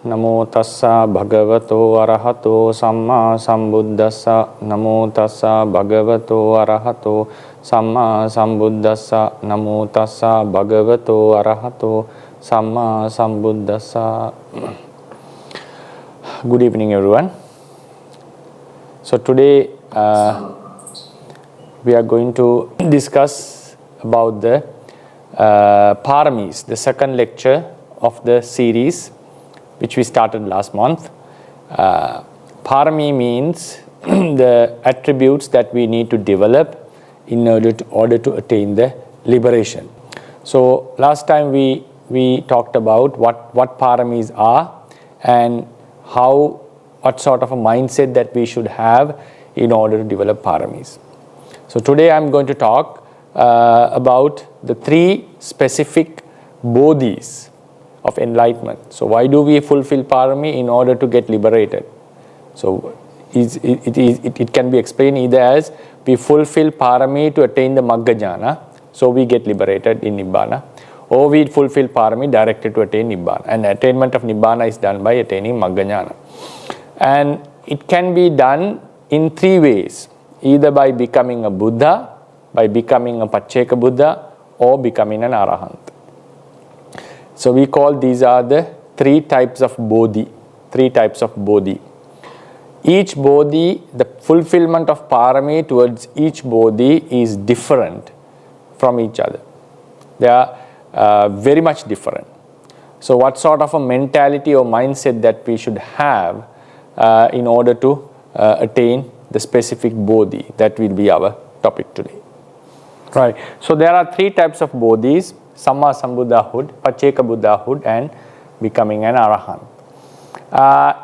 Namo tassa bhagavato arahato samma sambuddhassa. Namo tassa bhagavato arahato samma sambuddhassa. Namo tassa bhagavato arahato samma sambuddhassa. Good evening, everyone. So today we are going to discuss about the PÆRAMީs, the second lecture of the series which we started last month. PÆRAMީ means the attributes that we need to develop in order to attain the liberation. So last time we talked about what PÆRAMީs are and what sort of a mindset that we should have in order to develop PÆRAMީs. So today I am going to talk about the 3 specific bodhis of enlightenment. So why do we fulfill PÆRAMީ? In order to get liberated. So it can be explained either as we fulfill PÆRAMީ to attain the Maggawithari, so we get liberated in Nibbana, or we fulfill PÆRAMީ directly to attain Nibbana. And attainment of Nibbana is done by attaining Maggawithari. And it can be done in 3 ways, either by becoming a Buddha, by becoming a Pacceka Buddha, or becoming an Arahant. So we call these are the 3 types of bodhi. 3 types of bodhi. Each bodhi, the fulfillment of PÆRAMީ towards each bodhi is different from each other. They are very much different. So what sort of a mentality or mindset that we should have in order to attain the specific bodhi, that will be our topic today. Right. So there are 3 types of bodhis: Samma Sambuddhahood, Pacceka Buddhahood, and becoming an Arahant.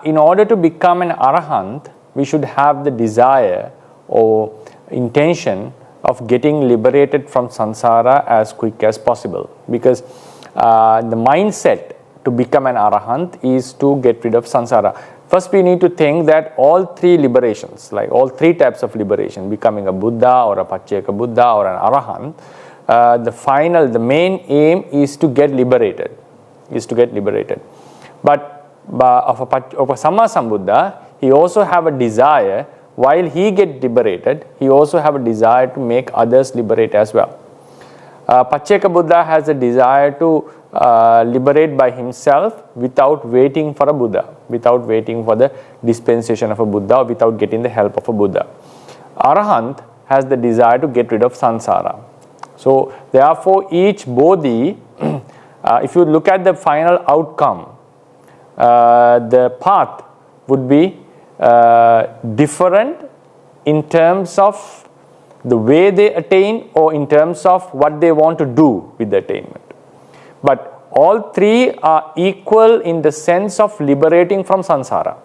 In order to become an Arahant, we should have the desire or intention of getting liberated from samsara as quick as possible, because the mindset to become an Arahant is to get rid of samsara. First we need to think that all 3 liberations, like all 3 types of liberation, becoming a Buddha or a Pacceka Buddha or an Arahant, the main aim is to get liberated, But of a Samma Sambuddha, he also have a desire, while he get liberated, he also have a desire to make others liberate as well. Pacceka Buddha has a desire to liberate by himself without waiting for a Buddha, without waiting for the dispensation of a Buddha, or without getting the help of a Buddha. Arahant has the desire to get rid of samsara. So therefore each bodhi, if you look at the final outcome, the path would be different in terms of the way they attain, or in terms of what they want to do with the attainment. But all 3 are equal in the sense of liberating from samsara.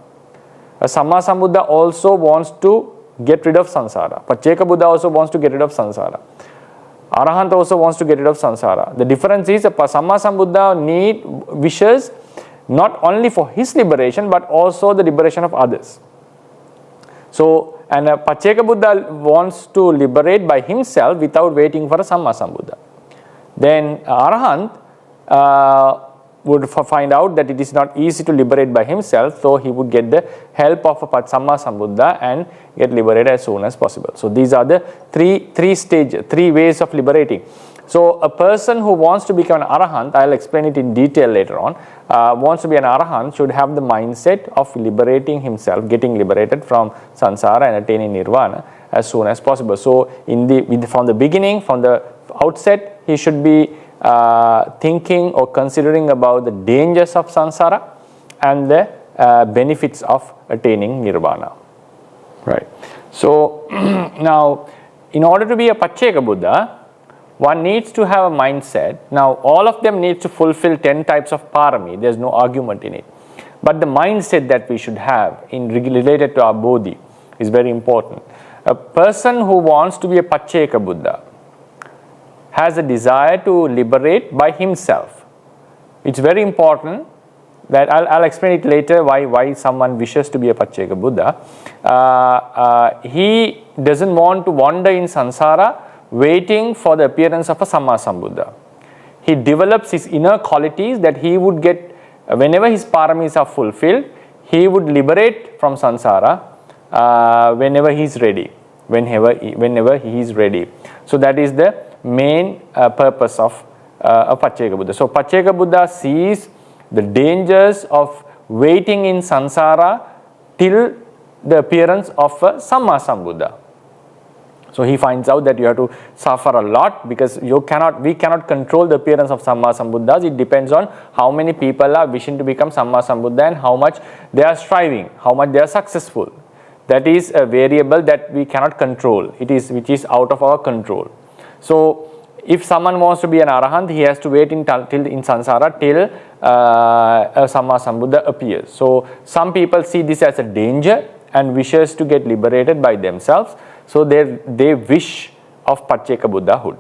A Samma Sambuddha also wants to get rid of samsara. Pacceka Buddha also wants to get rid of samsara. Arahant also wants to get rid of samsara. The difference is a Samma Sambuddha wishes not only for his liberation, but also the liberation of others. So, and a Pacceka Buddha wants to liberate by himself without waiting for a Samma Sambuddha. Then Arahant would find out that it is not easy to liberate by himself, so he would get the help of a Samma Sambuddha and get liberated as soon as possible. So these are the 3 ways of liberating. So a person who wants to become an Arahant, I'll explain it in detail later on, wants to be an Arahant should have the mindset of liberating himself, getting liberated from samsara and attaining nirvana as soon as possible. So from the beginning, from the outset, he should be thinking or considering about the dangers of samsara and the benefits of attaining nirvana. Right. So now, in order to be a Pacceka Buddha, one needs to have a mindset. Now all of them need to fulfill 10 types of PÆRAMީ. There's no argument in it. But the mindset that we should have related to our bodhi is very important. A person who wants to be a Pacceka Buddha has a desire to liberate by himself. It's very important that I'll explain it later why someone wishes to be a Pacceka Buddha. He doesn't want to wander in samsara waiting for the appearance of a Samma Sambuddha. He develops his inner qualities that he would get whenever his paramis are fulfilled, he would liberate from samsara whenever he is ready. Whenever he is ready. So that is the main purpose of a Pacceka Buddha. So Pacceka Buddha sees the dangers of waiting in samsara till the appearance of a Samma Sambuddha. So he finds out that you have to suffer a lot because we cannot control the appearance of Samma Sambuddhas. It depends on how many people are wishing to become Samma Sambuddha and how much they are striving, how much they are successful. That is a variable that we cannot control, which is out of our control. So if someone wants to be an Arahant, he has to wait in samsara till a Samma Sambuddha appears. So some people see this as a danger and wishes to get liberated by themselves. So they wish of Pacceka Buddhahood.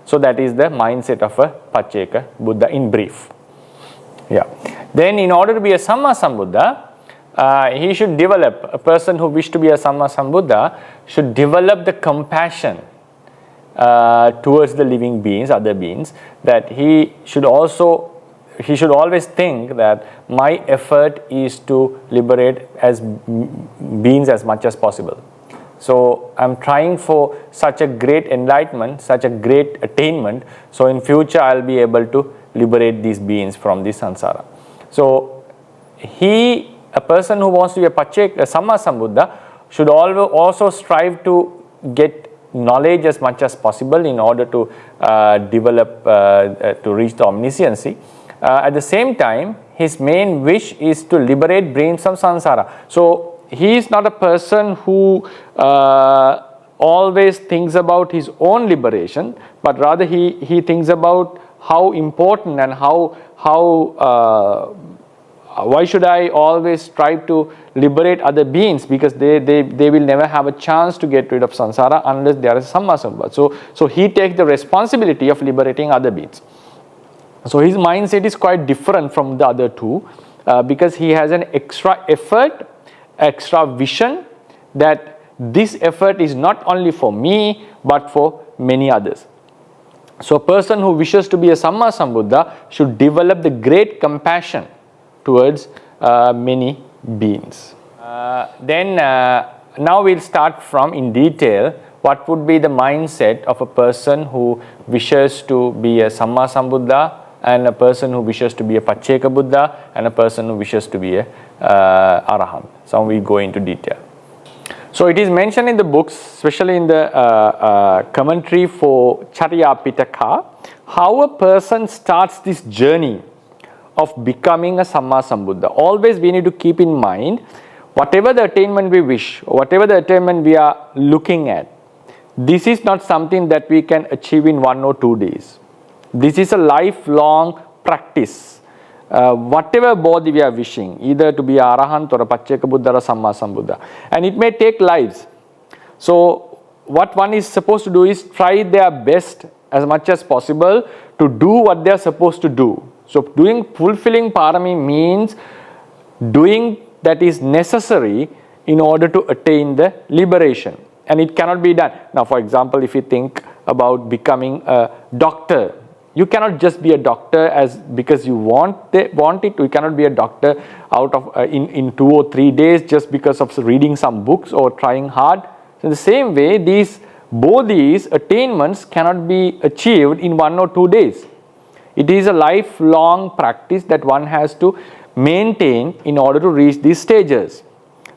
So that is the mindset of a Pacceka Buddha in brief. Yeah. Then in order to be a Samma Sambuddha, he should develop, a person who wishes to be a Samma Sambuddha should develop the compassion towards the living beings, other beings, that he should always think that my effort is to liberate as beings as much as possible. So I'm trying for such a great enlightenment, such a great attainment, so in future I'll be able to liberate these beings from this samsara. So a person who wants to be a Samma Sambuddha should also strive to get knowledge as much as possible in order to develop, to reach the omnisciency. At the same time, his main wish is to liberate beings from samsara. So he is not a person who always thinks about his own liberation, but rather he thinks about how important and why should I always strive to liberate other beings, because they will never have a chance to get rid of samsara unless there is Samma Sambuddha. So he takes the responsibility of liberating other beings. So his mindset is quite different from the other two because he has an extra effort, extra vision that this effort is not only for me but for many others. So a person who wishes to be a Samma Sambuddha should develop the great compassion towards many beings. Now we'll start from in detail what would be the mindset of a person who wishes to be a Samma Sambuddha, and a person who wishes to be a Pacceka Buddha, and a person who wishes to be a Arahant. So we go into detail. So it is mentioned in the books, especially in the commentary for Charya Pitaka, how a person starts this journey of becoming a Samma Sambuddha. Always we need to keep in mind, whatever the attainment we wish, whatever the attainment we are looking at, this is not something that we can achieve in 1 or 2 days. This is a lifelong practice. Whatever bodhi we are wishing, either to be a Arahant or a Pacceka Buddha or a Samma Sambuddha, and it may take lives. So what one is supposed to do is try their best as much as possible to do what they are supposed to do. So fulfilling Pārāmī means doing that is necessary in order to attain the liberation, and it cannot be done. Now for example, if you think about becoming a doctor, you cannot just be a doctor because you want it. You cannot be a doctor out of in 2 or 3 days just because of reading some books or trying hard. So in the same way, these bodhis, attainments cannot be achieved in 1 or 2 days. It is a lifelong practice that one has to maintain in order to reach these stages.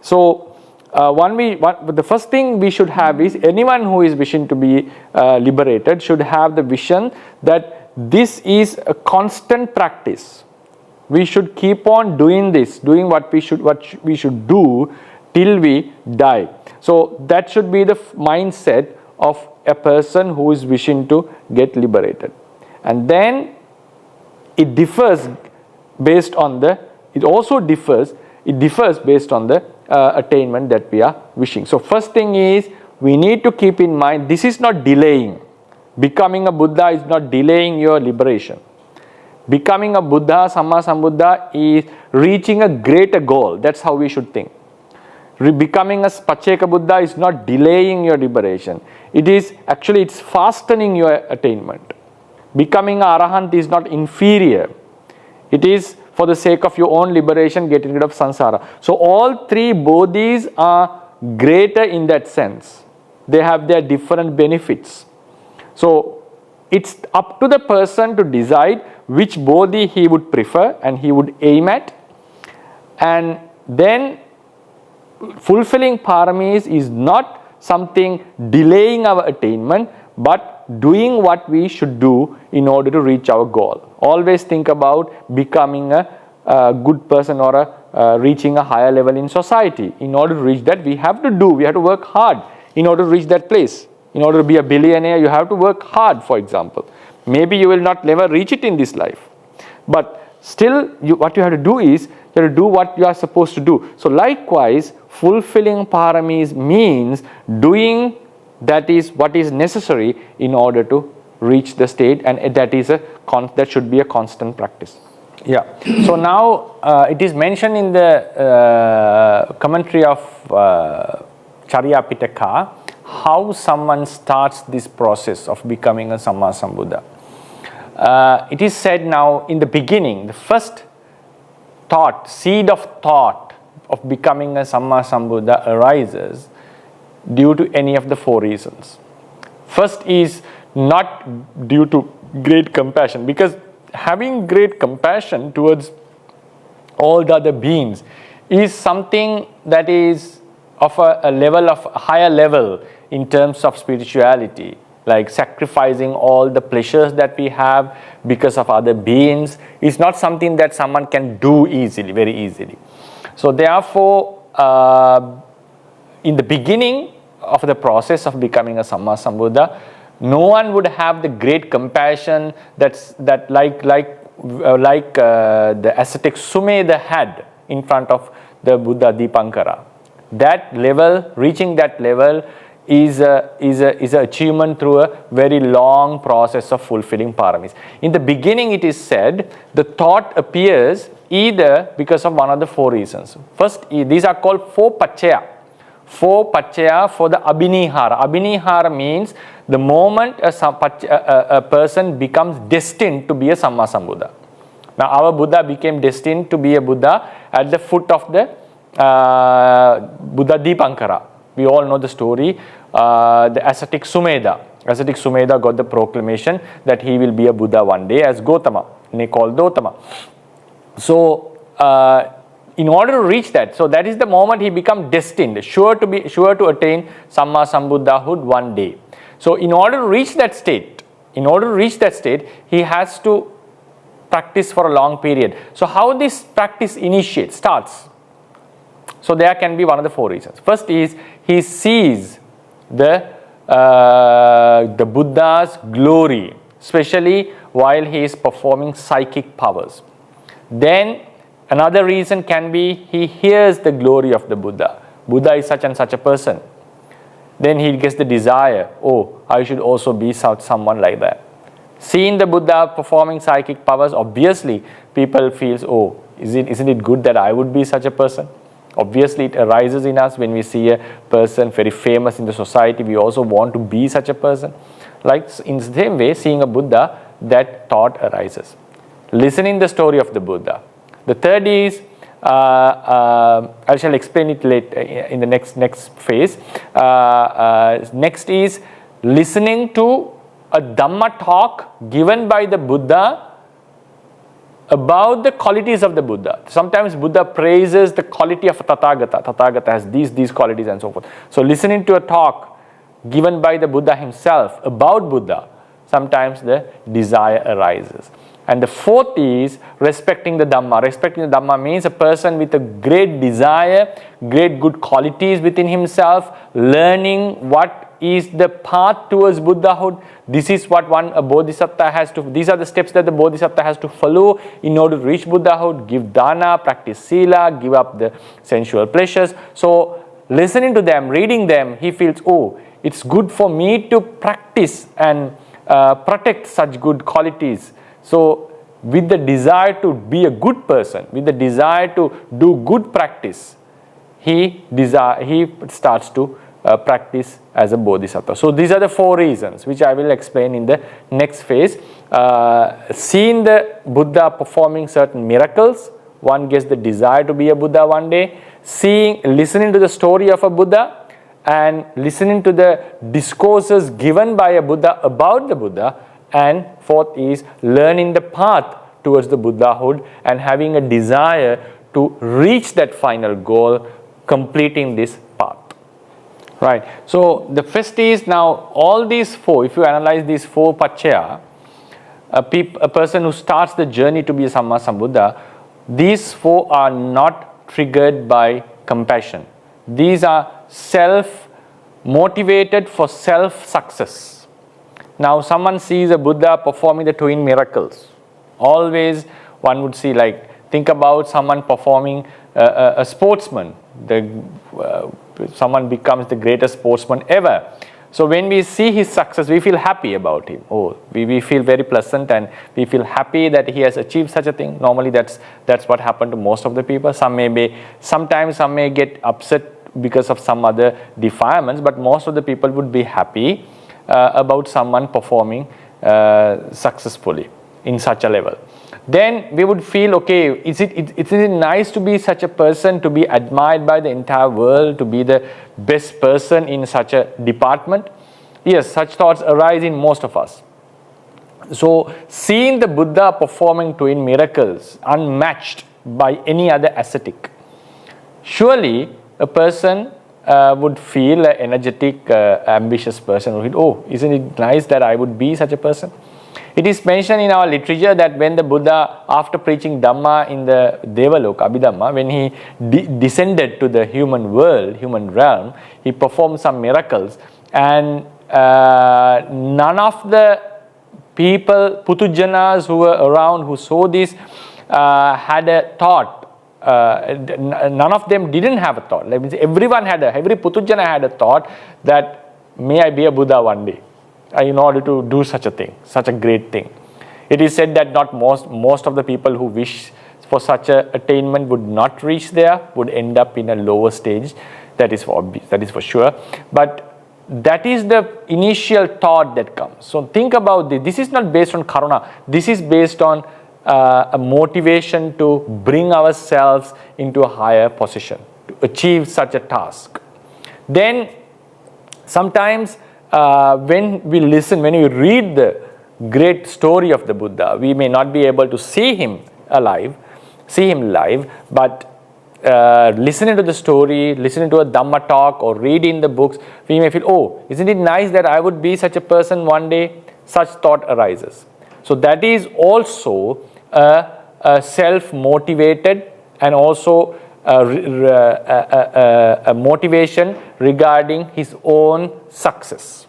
So the first thing we should have is, anyone who is wishing to be liberated should have the vision that this is a constant practice. We should keep on doing this, doing what we should do till we die. So that should be the mindset of a person who is wishing to get liberated. And then it differs based on the attainment that we are wishing. So first thing is, we need to keep in mind, this is not delaying. Becoming a Buddha is not delaying your liberation. Becoming a Buddha, Samma Sambuddha, is reaching a greater goal. That's how we should think. Becoming a Pacceka Buddha is not delaying your liberation. It's fastening your attainment. Becoming a Arahant is not inferior. It is for the sake of your own liberation, getting rid of samsara. So all three bodhis are greater in that sense. They have their different benefits. So it's up to the person to decide which bodhi he would prefer and he would aim at. And then fulfilling paramis is not something delaying our attainment, but doing what we should do in order to reach our goal. Always think about becoming a good person or reaching a higher level in society. In order to reach that, we have to work hard in order to reach that place. In order to be a billionaire, you have to work hard, for example. Maybe you will not never reach it in this life. But still, what you have to do is, you have to do what you are supposed to do. So likewise, fulfilling paramis means doing that is what is necessary in order to reach the state, and that should be a constant practice. Yeah. So now it is mentioned in the commentary of Charya Pitaka how someone starts this process of becoming a Samma Sambuddha. It is said now in the beginning, the first thought, seed of thought of becoming a Samma Sambuddha arises due to any of the four reasons. First is not due to great compassion, because having great compassion towards all the other beings is something that is of a level of higher level in terms of spirituality, like sacrificing all the pleasures that we have because of other beings is not something that someone can do easily, very easily. So therefore, in the beginning of the process of becoming a Samma Sambuddha, no one would have the great compassion that like the ascetic Sumedha had in front of the Buddha Dipankara. That level, reaching that level, is an achievement through a very long process of fulfilling paramis. In the beginning, it is said the thought appears either because of one of the four reasons. First, these are called four paccaya. Four paccaya for the abhinihara. Abhinihara means the moment a person becomes destined to be a Samma Sambuddha. Now our Buddha became destined to be a Buddha at the foot of the Buddha Dipankara. We all know the story. The ascetic Sumedha. Ascetic Sumedha got the proclamation that he will be a Buddha one day as Gotama, called Gotama. So in order to reach that, so that is the moment he becomes destined, sure to attain Samma Sambuddhahood one day. So in order to reach that state, he has to practice for a long period. So how this practice starts? So there can be one of the four reasons. First is he sees the Buddha's glory, especially while he is performing psychic powers. Then another reason can be he hears the glory of the Buddha. Buddha is such and such a person. Then he gets the desire, oh, I should also be someone like that. Seeing the Buddha performing psychic powers, obviously people feel, oh, isn't it good that I would be such a person? Obviously it arises in us when we see a person very famous in the society. We also want to be such a person. Like in the same way, seeing a Buddha, that thought arises. Listening the story of the Buddha. The third is, I shall explain it later in the next phase. Next is listening to a Dhamma talk given by the Buddha about the qualities of the Buddha. Sometimes Buddha praises the quality of Tathagata. Tathagata has these qualities and so forth. So listening to a talk given by the Buddha himself about Buddha, sometimes the desire arises. And the fourth is respecting the Dhamma. Respecting the Dhamma means a person with a great desire, great good qualities within himself, learning what is the path towards Buddhahood. This is what a Bodhisattva has to, these are the steps that the Bodhisattva has to follow in order to reach Buddhahood. Give dana, practice sila, give up the sensual pleasures. So listening to them, reading them, he feels, oh, it's good for me to practice and protect such good qualities. So with the desire to be a good person, with the desire to do good practice, he starts to practice as a bodhisattva. So these are the 4 reasons which I will explain in the next phase. Seeing the Buddha performing certain miracles, one gets the desire to be a Buddha one day. Listening to the story of a Buddha and listening to the discourses given by a Buddha about the Buddha. And 4th is learning the path towards the Buddhahood and having a desire to reach that final goal, completing this path. Right. So the first is now all these 4, if you analyze these 4 paccaya, a person who starts the journey to be a Samma Sambuddha, these 4 are not triggered by compassion. These are self-motivated for self-success. Now someone sees a Buddha performing the twin miracles. Always one would see, like, think about someone performing a sportsman. Someone becomes the greatest sportsman ever. So when we see his success, we feel happy about him. Oh, we feel very pleasant and we feel happy that he has achieved such a thing. Normally that's what happened to most of the people. Sometimes some may get upset because of some other defilements, but most of the people would be happy about someone performing successfully in such a level. Then we would feel, okay, is it nice to be such a person, to be admired by the entire world, to be the best person in such a department? Yes, such thoughts arise in most of us. So seeing the Buddha performing twin miracles unmatched by any other ascetic, surely a person would feel an energetic, ambitious person. Oh, isn't it nice that I would be such a person? It is mentioned in our literature that when the Buddha, after preaching Dhamma in the Devaloka, Abhidhamma, when he descended to the human world, human realm, he performed some miracles, and none of the people, Putujanas who were around, who saw this, had a thought. None of them didn't have a thought. That means every Putujana had a thought that, may I be a Buddha one day, in order to do such a thing, such a great thing. It is said that not most of the people who wish for such a attainment would not reach there, would end up in a lower stage. That is for sure. But that is the initial thought that comes. So think about this. This is not based on karuna. This is based on a motivation to bring ourselves into a higher position, to achieve such a task. Then sometimes when we listen, when we read the great story of the Buddha, we may not be able to see him live, but listening to the story, listening to a Dhamma talk or reading the books, we may feel, oh, isn't it nice that I would be such a person one day? Such thought arises. So that is also a self-motivated and also a motivation regarding his own success.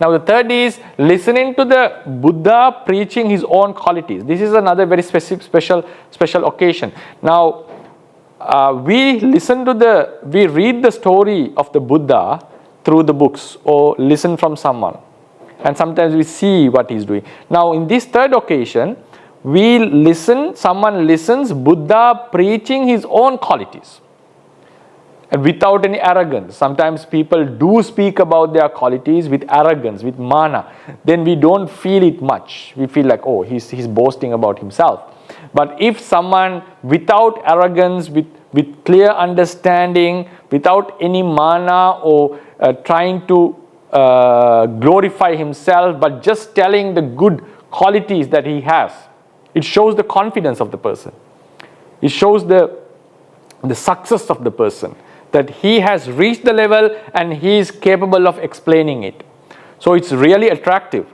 Now the third is listening to the Buddha preaching his own qualities. This is another very special occasion. Now we read the story of the Buddha through the books or listen from someone, and sometimes we see what he's doing. Now in this third occasion, someone listens Buddha preaching his own qualities, and without any arrogance. Sometimes people do speak about their qualities with arrogance, with mana. Then we don't feel it much. We feel like, oh, he's boasting about himself. But if someone without arrogance, with clear understanding, without any mana or trying to glorify himself, but just telling the good qualities that he has, it shows the confidence of the person. It shows the success of the person, that he has reached the level and he is capable of explaining it. So it's really attractive.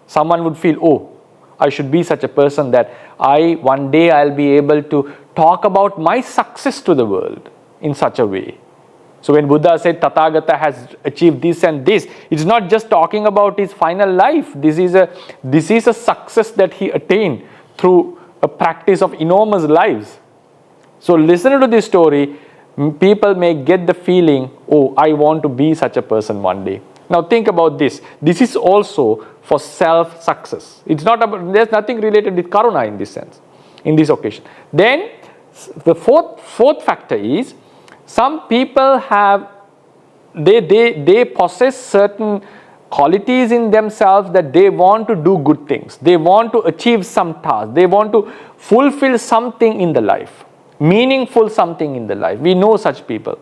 Someone would feel, oh, I should be such a person that one day I'll be able to talk about my success to the world in such a way. So when Buddha said Tathagata has achieved this and this, it's not just talking about his final life. This is a success that he attained through a practice of enormous lives. So listening to this story, people may get the feeling, oh, I want to be such a person one day. Now think about this. This is also for self-success. It's not about, there's nothing related with karuna in this sense, in this occasion. Then the fourth factor is, some people have they possess certain qualities in themselves that they want to do good things. They want to achieve some task. They want to fulfill something in the life, meaningful something in the life. We know such people.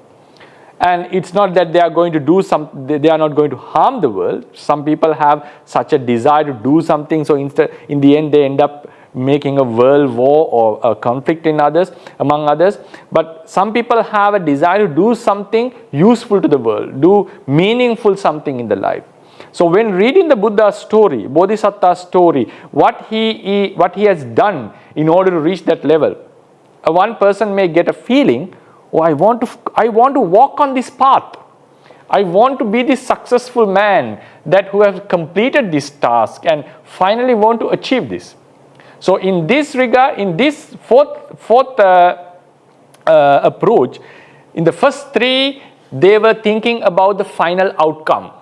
And it's not that they are going to do they are not going to harm the world. Some people have such a desire to do something, so instead, in the end, they end up making a world war or a conflict among others. But some people have a desire to do something useful to the world, do meaningful something in the life. So when reading the Buddha's story, Bodhisattva's story, what he has done in order to reach that level, one person may get a feeling, oh, I want to walk on this path. I want to be this successful man who has completed this task and finally want to achieve this. So in this regard, in this fourth approach, in the first three, they were thinking about the final outcome.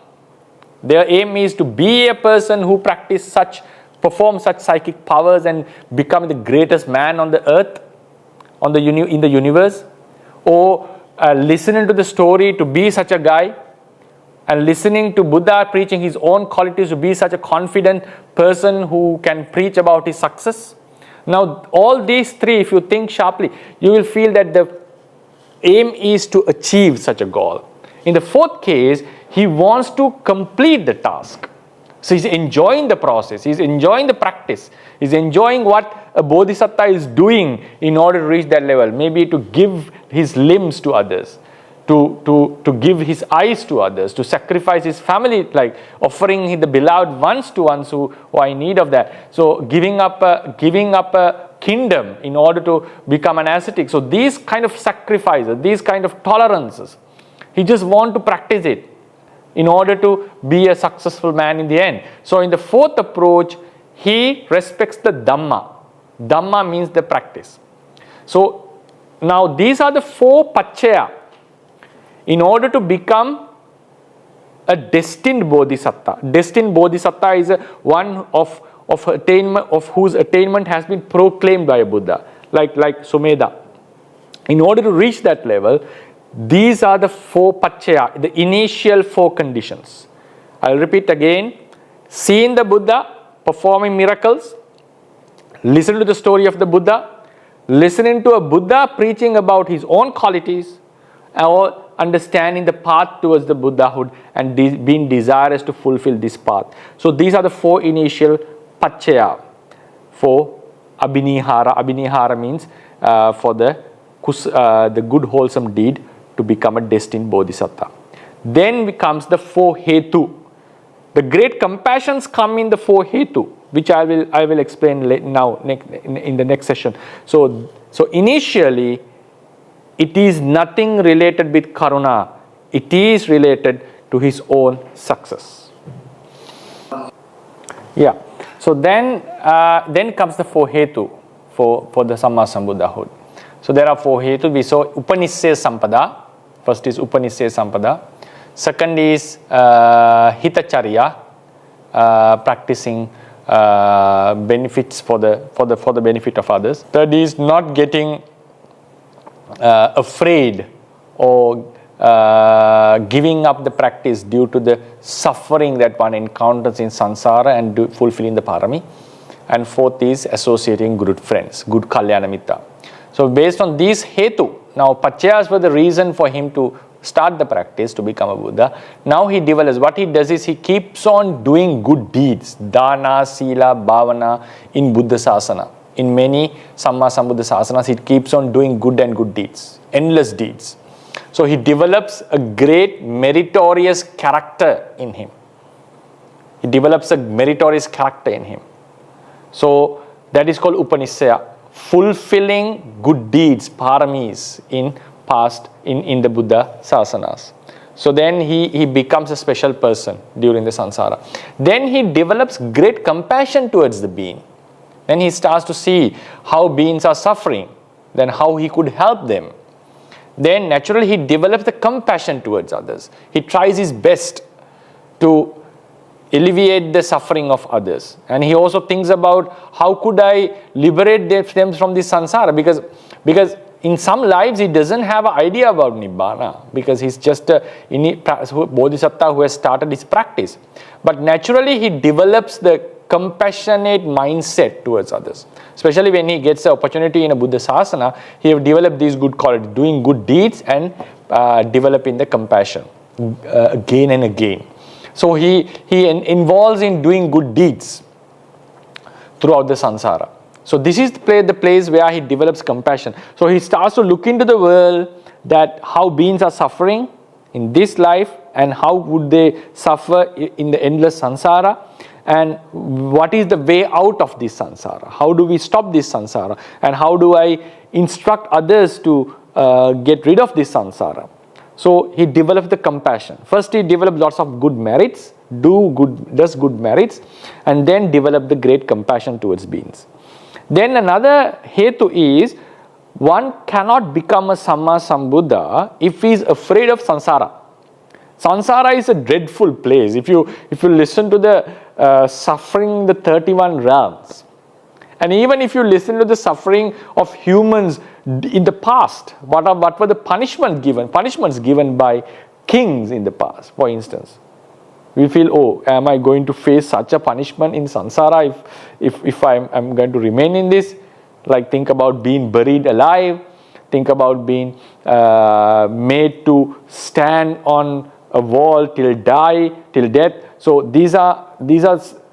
Their aim is to be a person who perform such psychic powers and become the greatest man on the earth, in the universe, or listening to the story to be such a guy, and listening to Buddha preaching his own qualities to be such a confident person who can preach about his success. Now, all these three, if you think sharply, you will feel that the aim is to achieve such a goal. In the fourth case, he wants to complete the task. So he's enjoying the process, he's enjoying the practice, he's enjoying what a bodhisattva is doing in order to reach that level. Maybe to give his limbs to others, to give his eyes to others, to sacrifice his family, like offering the beloved ones to ones who are in need of that. So giving up a kingdom in order to become an ascetic. So these kind of sacrifices, these kind of tolerances, he just wants to practice it in order to be a successful man in the end. So in the fourth approach, he respects the Dhamma. Dhamma means the practice. So now these are the four Paccaya in order to become a destined bodhisattva. Destined bodhisattva is one of whose attainment has been proclaimed by a Buddha, like Sumedha. In order to reach that level, these are the four Paccaya, the initial four conditions. I'll repeat again. Seeing the Buddha performing miracles, listen to the story of the Buddha, listening to a Buddha preaching about his own qualities, or understanding the path towards the Buddhahood and being desirous to fulfill this path. So these are the four initial Paccaya for Abhinihara. Abhinihara means for the good wholesome deed to become a destined bodhisattva. Then comes the four hetu. The great compassions come in the four hetu, which I will explain now in the next session. So initially, it is nothing related with karuna. It is related to his own success. Yeah. So then comes the four hetu for the Samma Sambuddhahood. So there are four hetu. We saw Upanissaya Sampada. First is Upanissaya Sampada. Second is Hitacharya, practicing benefits for the benefit of others. Third is not getting afraid or giving up the practice due to the suffering that one encounters in samsara and fulfilling the PΑRAMީ. And fourth is associating good friends, good kalyana mitta. So based on these hetu, now Paccayas were the reason for him to start the practice to become a Buddha. Now he develops, what he does is he keeps on doing good deeds, dana, sila, bhavana in Buddha Sasana. In many Samma Sambuddha Sasanas, he keeps on doing good and good deeds, endless deeds. So he develops a great meritorious character in him. He develops a meritorious character in him. So that is called Upanissaya, fulfilling good deeds, paramis in the Buddha Sasanas. So then he becomes a special person during the samsara. Then he develops great compassion towards the being. Then he starts to see how beings are suffering, then how he could help them. Then naturally he develops the compassion towards others. He tries his best to alleviate the suffering of others. And he also thinks about how could I liberate them from this samsara, because in some lives he doesn't have an idea about Nibbana because he's just a bodhisattva who has started his practice. But naturally he develops the compassionate mindset towards others. Especially when he gets the opportunity in a Buddha Sasana, he have developed these good qualities, doing good deeds and developing the compassion again and again. So he involves in doing good deeds throughout the samsara. So this is the place where he develops compassion. So he starts to look into the world, that how beings are suffering in this life and how would they suffer in the endless samsara, and what is the way out of this samsara. How do we stop this samsara, and how do I instruct others to get rid of this samsara. So he develops the compassion. First he develops lots of good merits, does good merits, and then develop the great compassion towards beings. Then another hetu is, one cannot become a Samma Sambuddha if he is afraid of samsara. Samsara is a dreadful place. If you listen to the suffering, the 31 realms, and even if you listen to the suffering of humans in the past, what were the punishments given by kings in the past, for instance. We feel, oh, am I going to face such a punishment in samsara if I'm going to remain in this? Like, think about being buried alive, think about being made to stand on a wall till death. So these are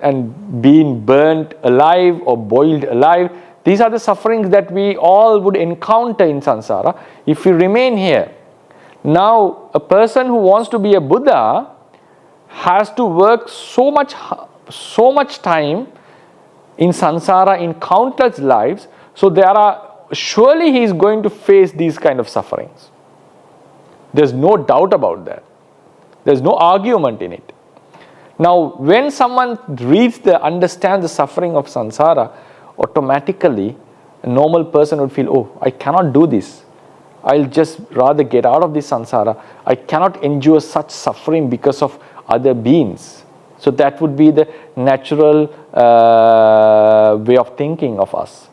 and being burnt alive or boiled alive. These are the sufferings that we all would encounter in samsara if we remain here. Now, a person who wants to be a Buddha has to work so much time in samsara, in countless lives. So surely he is going to face these kind of sufferings. There's no doubt about that. There's no argument in it. Now, when someone understands the suffering of samsara, automatically a normal person would feel, oh, I cannot do this. I'll just rather get out of this samsara. I cannot endure such suffering because of other beings. So that would be the natural way of thinking of us,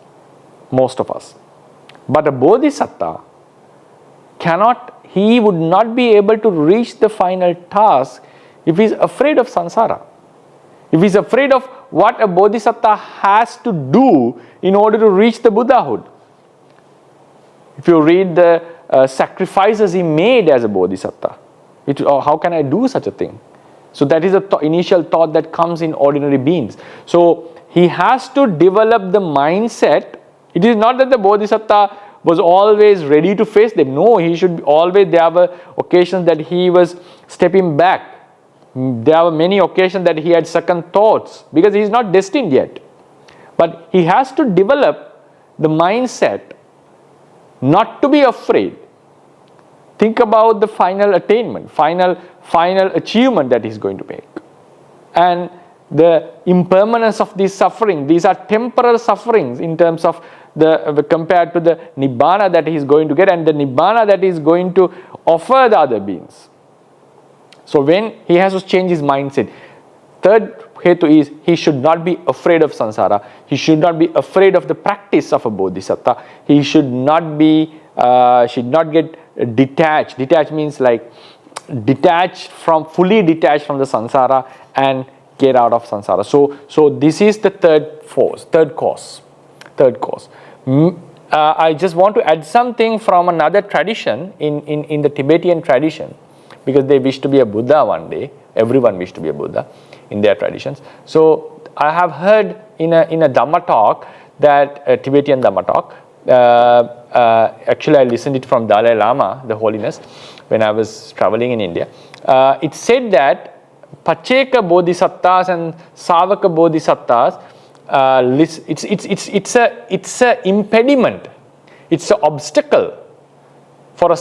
most of us. But a bodhisattva he would not be able to reach the final task if he is afraid of samsara. If he is afraid of what a bodhisattva has to do in order to reach the Buddhahood. If you read the sacrifices he made as a bodhisattva, how can I do such a thing? So that is the initial thought that comes in ordinary beings. So he has to develop the mindset. It is not that the bodhisattva was always ready to face them. No, he should always, there were occasions that he was stepping back. There were many occasions that he had second thoughts because he is not destined yet. But he has to develop the mindset not to be afraid. Think about the final attainment, final achievement that he's going to make. And the impermanence of this suffering, these are temporal sufferings in terms of compared to the Nibbana that he's going to get and the Nibbana that he's going to offer the other beings. So when he has to change his mindset, third hetu is he should not be afraid of samsara. He should not be afraid of the practice of a bodhisattva. He should not get detached. Detached means like fully detached from the samsara and get out of samsara. So this is the third cause. I just want to add something from another tradition in the Tibetan tradition, because they wish to be a Buddha one day. Everyone wish to be a Buddha in their traditions. So I have heard in a Dhamma talk, that a Tibetan Dhamma talk, actually I listened it from Dalai Lama, the Holiness, when I was traveling in India. It said that Pacceka Bodhisattvas and Savaka Bodhisattvas, it's a impediment, it's an obstacle for a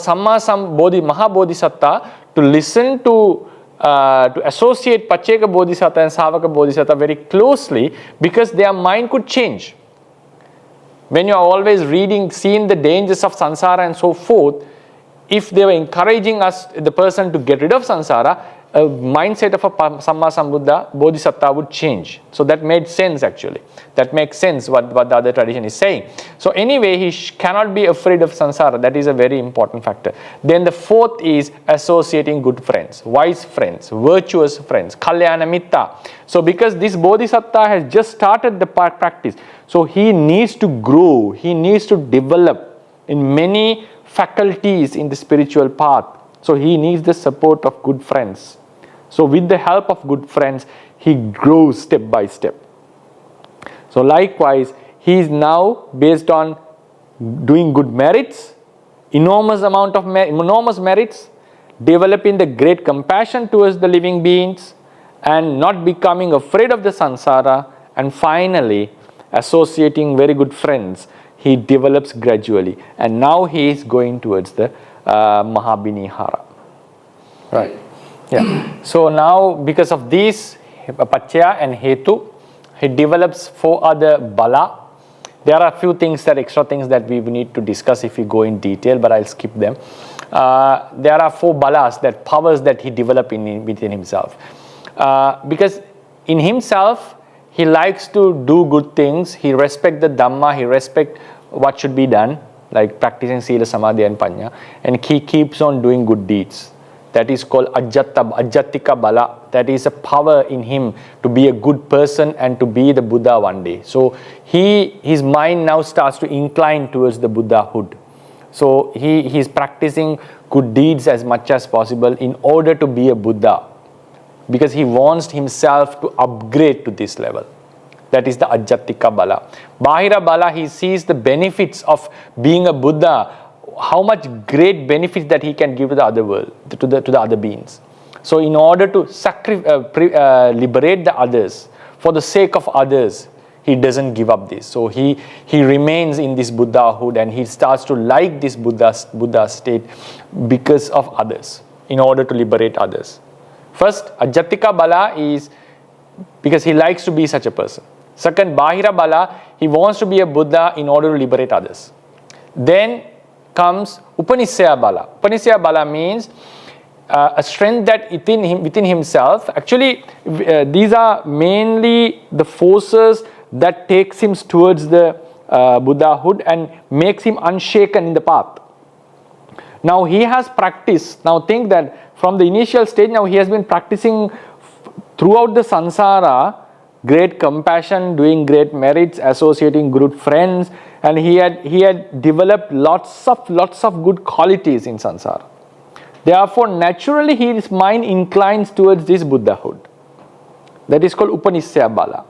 Maha Bodhisattva to listen to associate Pacceka Bodhisattva and Savaka Bodhisattva very closely, because their mind could change. When you are always seeing the dangers of samsara and so forth, if they were encouraging the person to get rid of samsara, mindset of a Samma Sambuddha Bodhisattva would change. So that made sense actually. That makes sense what the other tradition is saying. So anyway, he cannot be afraid of samsara. That is a very important factor. Then the fourth is associating good friends, wise friends, virtuous friends, kalyana mitta. So because this Bodhisattva has just started the practice, so he needs to grow, he needs to develop in many faculties in the spiritual path. So he needs the support of good friends. So with the help of good friends, he grows step by step. So likewise, he is now based on doing good merits, enormous merits, developing the great compassion towards the living beings, and not becoming afraid of the samsara, and finally associating very good friends. He develops gradually, and now he is going towards the Mahabhinihara. Right. Yeah. So now, because of these, Pachya and Hetu, he develops 4 other Bala. There are a few things extra things that we need to discuss if we go in detail, but I'll skip them. There are 4 Balas, that powers that he developed within himself. Because in himself, he likes to do good things. He respects the Dhamma. He respects what should be done, like practicing Sila, Samadhi and Panya. And he keeps on doing good deeds. That is called Ajjatika Bala. That is a power in him to be a good person and to be the Buddha one day. So his mind now starts to incline towards the Buddhahood. So he is practicing good deeds as much as possible in order to be a Buddha, because he wants himself to upgrade to this level. That is the Ajjatika Bala. Bahira Bala, he sees the benefits of being a Buddha, how much great benefits that he can give to the other world, to the other beings. So in order to liberate the others, for the sake of others, he doesn't give up this. So he remains in this Buddhahood, and he starts to like this Buddha state because of others, in order to liberate others. First, Ajjatika Bala is because he likes to be such a person. Second, Bahira Bala, he wants to be a Buddha in order to liberate others. Then comes Upanisaya Bala. Upanisaya Bala means a strength that within himself. Actually, these are mainly the forces that takes him towards the Buddhahood and makes him unshaken in the path. Now he has practiced. Now think that from the initial stage, now he has been practicing throughout the samsara, great compassion, doing great merits, associating good friends, and he had developed lots of good qualities in samsara. Therefore, naturally his mind inclines towards this Buddhahood. That is called Upanisaya Bala.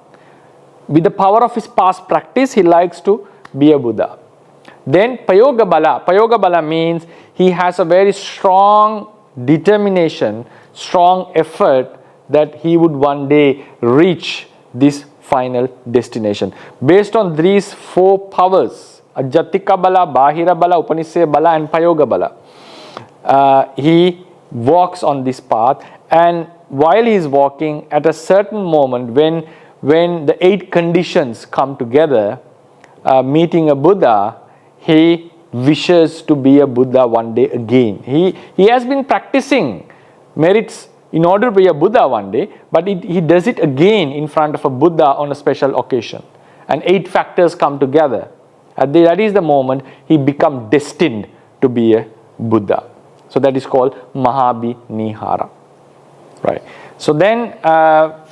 With the power of his past practice, he likes to be a Buddha. Then Payoga Bala. Payoga Bala means he has a very strong determination, strong effort that he would one day reach this final destination. Based on these 4 powers, Ajjatika Bala, Bahira Bala, Upanisaya Bala and Payoga Bala, he walks on this path, and while he is walking, at a certain moment when the 8 conditions come together, meeting a Buddha, he wishes to be a Buddha one day again. He has been practicing merits in order to be a Buddha one day, but he does it again in front of a Buddha on a special occasion. And 8 factors come together. That is the moment he becomes destined to be a Buddha. So that is called Mahabhinihara. Right. So then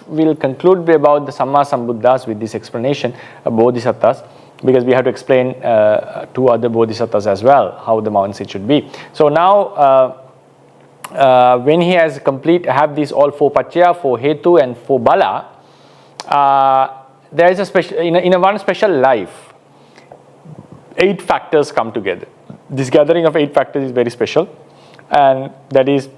we'll conclude about the Samma Sambuddhas with this explanation of Bodhisattvas, because we have to explain 2 other Bodhisattvas as well, how the mindset should be. So now when he has have these all 4 Pachya, 4 Hetu and 4 Bala, there is a special, in a one special life, 8 factors come together. This gathering of 8 factors is very special, and that is,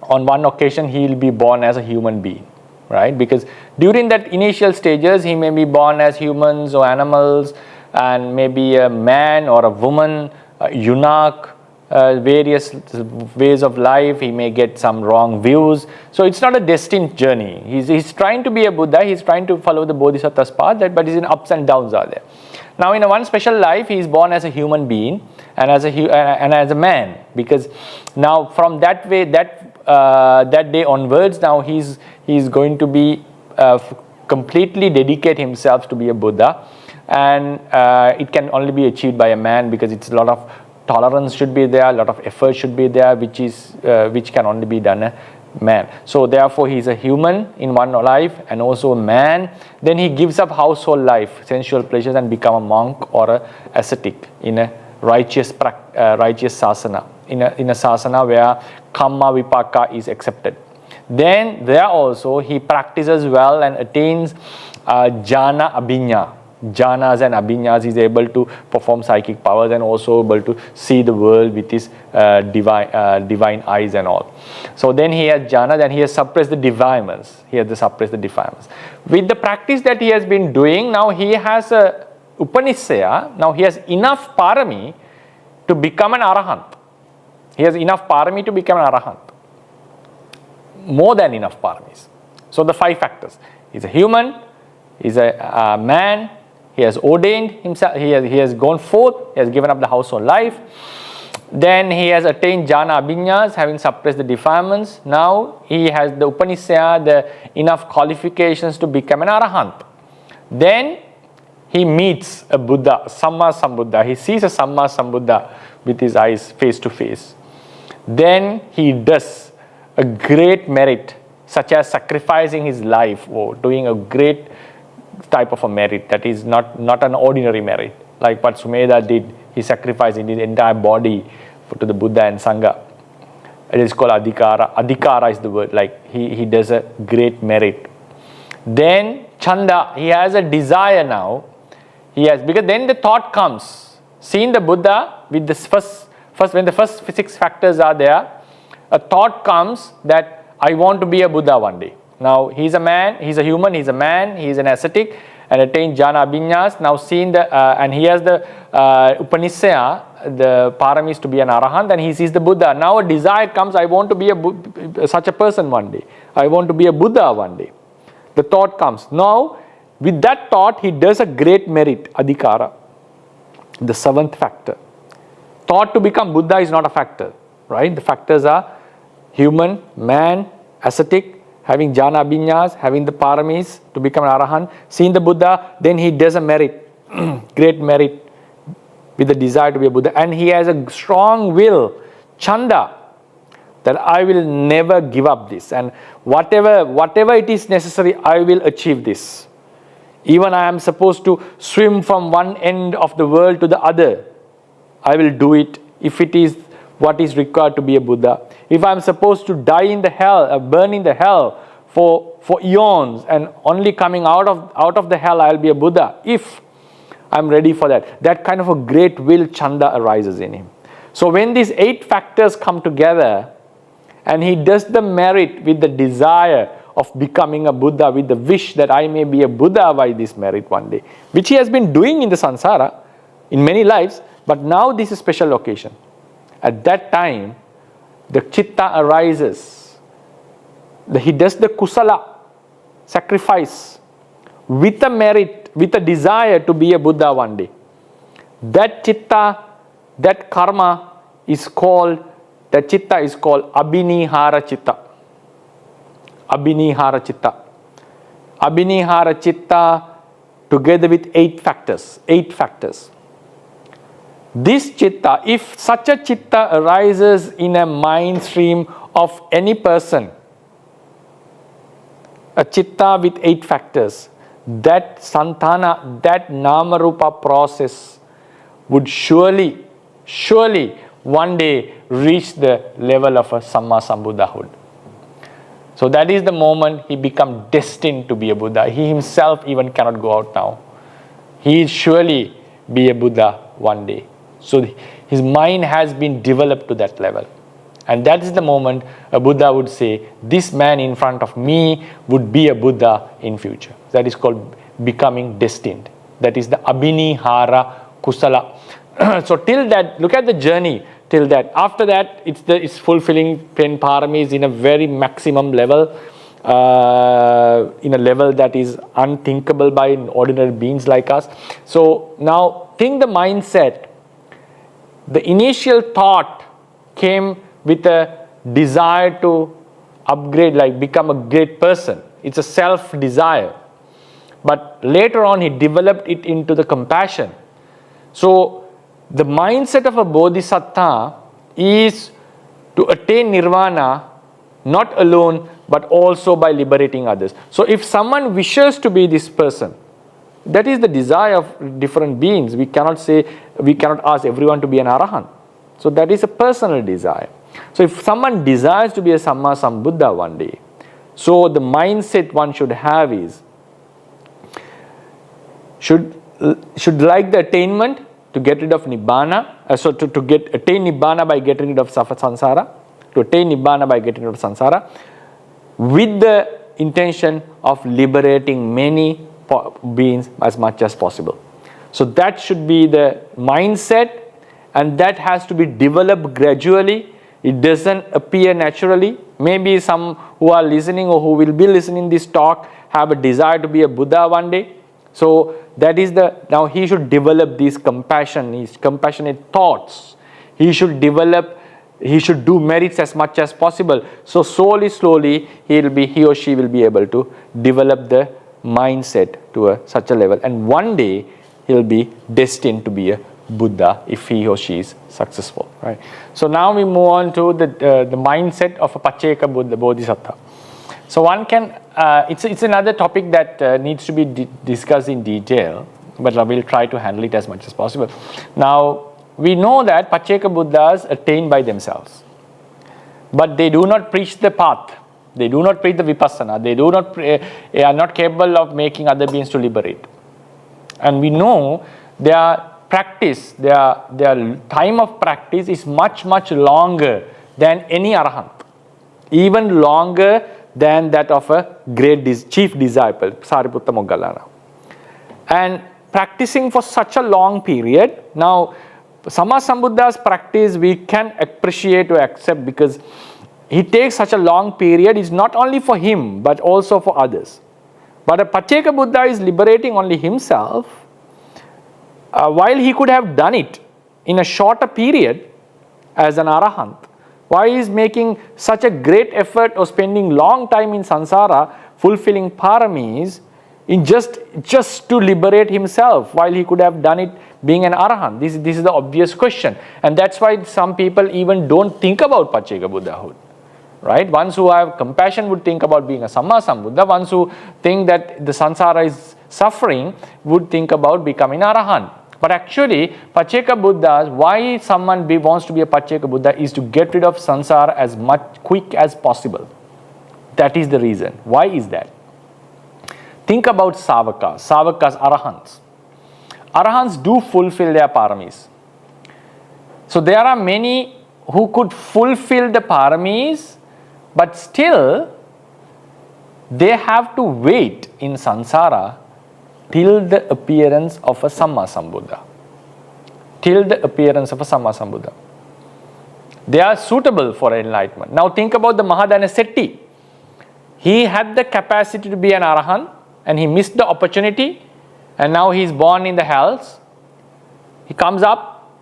on one occasion he will be born as a human being, right? Because during that initial stages he may be born as humans or animals, and maybe a man or a woman, a eunuch, various ways of life. He may get some wrong views. So it's not a destined journey. He's trying to be a Buddha. He's trying to follow the Bodhisattva's path, but his ups and downs are there. Now in a one special life, he is born as a human being and as a man, because now from that way, that that day onwards, now he's going to be completely dedicate himself to be a Buddha, and it can only be achieved by a man, because it's a lot of tolerance should be there, a lot of effort should be there, which can only be done a man. So therefore he's a human in one life and also a man. Then he gives up household life, sensual pleasures, and become a monk or a ascetic in a righteous sasana, in a sasana where kamma vipaka is accepted. Then there also he practices well and attains jhana abhinya. Jhanas and abhinyas, is able to perform psychic powers and also able to see the world with his divine eyes and all. So then he has jhanas and he has suppressed the defilements. He has suppressed the defilements. With the practice that he has been doing, now he has a Upanisaya, now he has enough parami to become an arahant. He has enough parami to become an arahant. More than enough paramis. So the 5 factors. He's a human, he's a man, he has ordained himself, he has gone forth, he has given up the household life. Then he has attained jhana abhinyas, having suppressed the defilements. Now he has the Upanisaya, the enough qualifications to become an arahant. Then he meets a Buddha, Samma Sambuddha. He sees a Samma Sambuddha with his eyes face to face. Then he does a great merit, such as sacrificing his life or doing a great type of a merit that is not an ordinary merit, like what Sumedha did. He sacrificed his entire body to the Buddha and Sangha. It is called adhikara. Adhikara is the word, like he does a great merit. Then chanda, he has a desire now. Because then the thought comes, seeing the Buddha with this first when the first 6 factors are there, a thought comes that I want to be a Buddha one day. Now he's a man, he's a human, he's a man, he's an ascetic and attained jhana abhinyas. Now seeing the and he has the Upanisaya, the paramis to be an arahant, and he sees the Buddha. Now a desire comes, I want to be such a person one day. I want to be a Buddha one day. The thought comes. Now with that thought he does a great merit, adhikara, the 7th factor. Thought to become Buddha is not a factor, right? The factors are human, man, ascetic, having jhana abhinyas, having the paramis to become an arahant, seeing the Buddha. Then he does a merit, great merit, with the desire to be a Buddha, and he has a strong will, chanda, that I will never give up this, and whatever it is necessary, I will achieve this. Even I am supposed to swim from one end of the world to the other, I will do it if it is what is required to be a Buddha. If I am supposed to die in the hell, burn in the hell for eons, and only coming out of the hell I will be a Buddha, if I am ready for that. That kind of a great will, chanda, arises in him. So when these 8 factors come together and he does the merit with the desire of becoming a Buddha, with the wish that I may be a Buddha by this merit one day, which he has been doing in the samsara in many lives, but now this is a special occasion. At that time, the chitta arises. He does the kusala, sacrifice, with a merit, with a desire to be a Buddha one day. That chitta, that karma is called, that chitta is called abhinihara chitta. Abhinihara chitta. Abhinihara chitta together with 8 factors. 8 factors. This chitta, if such a chitta arises in a mind stream of any person, a chitta with 8 factors, that santana, that nama-rupa process would surely one day reach the level of a Samma Sambuddhahood. So that is the moment he becomes destined to be a Buddha. He himself even cannot go out now. He will surely be a Buddha one day. So his mind has been developed to that level. And that is the moment a Buddha would say, this man in front of me would be a Buddha in future. That is called becoming destined. That is the abhinihara kusala. So till that, look at the journey till that. After that, it's fulfilling 10 paramis in a very maximum level, in a level that is unthinkable by ordinary beings like us. So now think the mindset. The initial thought came with a desire to upgrade, like become a great person. It's a self-desire. But later on, he developed it into the compassion. So the mindset of a bodhisattva is to attain nirvana, not alone, but also by liberating others. So if someone wishes to be this person, that is the desire of different beings. We cannot ask everyone to be an arahant. So that is a personal desire. So if someone desires to be a Samma Sambuddha one day, so the mindset one should have is, should like the attainment to get rid of Nibbana, so to attain Nibbana by getting rid of Sansara, to attain Nibbana by getting rid of Sansara, with the intention of liberating many beings as much as possible. So that should be the mindset, and that has to be developed gradually. It doesn't appear naturally. Maybe some who are listening or who will be listening this talk have a desire to be a Buddha one day. So that is now he should develop these compassionate thoughts. He should do merits as much as possible. So slowly he or she will be able to develop the mindset to such a level. And one day he'll be destined to be a Buddha if he or she is successful. Right? So now we move on to the mindset of a Pacceka Buddha Bodhisattva. So one can, it's another topic that needs to be discussed in detail, but I will try to handle it as much as possible. Now, we know that Pacceka Buddhas attain by themselves, but they do not preach the path. They do not preach the vipassana. They are not capable of making other beings to liberate. And we know their practice, their time of practice is much longer than any arahant, even longer than that of a great chief disciple, Sariputta Moggallana. And practicing for such a long period, now Samma Sambuddha's practice we can appreciate or accept because he takes such a long period. It's not only for him but also for others. But a Pacceka Buddha is liberating only himself, while he could have done it in a shorter period as an arahant. Why is making such a great effort of spending long time in samsara fulfilling paramis in just to liberate himself, while he could have done it being an arahant? This is the obvious question, and that's why some people even don't think about Pacceka Buddhahood. Right? Ones who have compassion would think about being a Samma Sambuddha. Ones who think that the samsara is suffering would think about becoming arahant. But actually, Pacceka Buddhas, why someone wants to be a Pacceka Buddha is to get rid of samsara as quick as possible. That is the reason. Why is that? Think about Savakas, arahants. Arahants do fulfill their paramis. So there are many who could fulfill the paramis, but still they have to wait in samsara till the appearance of a Samma Sambuddha. Till the appearance of a Samma Sambuddha. They are suitable for enlightenment. Now think about the Mahadana Setti. He had the capacity to be an arahant and he missed the opportunity, and now he is born in the hells. He comes up.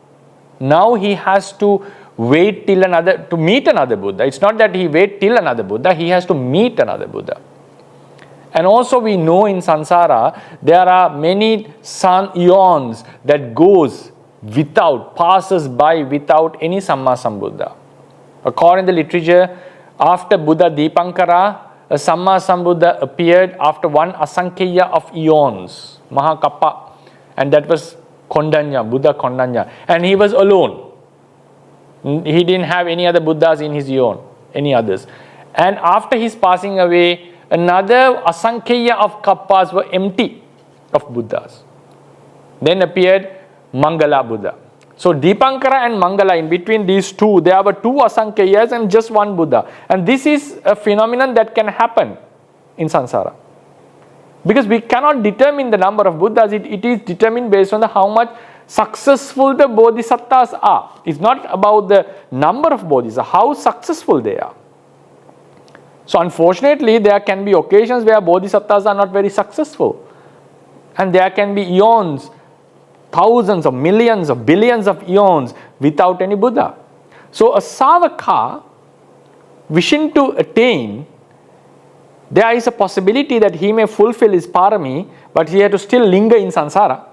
Now he has to wait to meet another Buddha. It's not that he wait till another Buddha, he has to meet another Buddha. And also we know in samsara there are many eons that passes by without any Samma Sambuddha. According to the literature, after Buddha Dipankara, a Samma Sambuddha appeared after one asankheya of eons, Mahakappa, and that was Kondanya, Buddha Kondanya, and he was alone. He didn't have any other Buddhas in his eon, any others. And after his passing away, another asankheya of kappas were empty of Buddhas. Then appeared Mangala Buddha. So Dipankara and Mangala, in between these two, there were two asankheyas and just one Buddha. And this is a phenomenon that can happen in samsara. Because we cannot determine the number of Buddhas, it is determined based on how much successful the bodhisattvas are. It's not about the number of bodhisattvas, how successful they are. So unfortunately, there can be occasions where bodhisattvas are not very successful. And there can be eons, thousands of millions of billions of eons without any Buddha. So a Savaka wishing to attain, there is a possibility that he may fulfill his parami, but he has to still linger in samsara.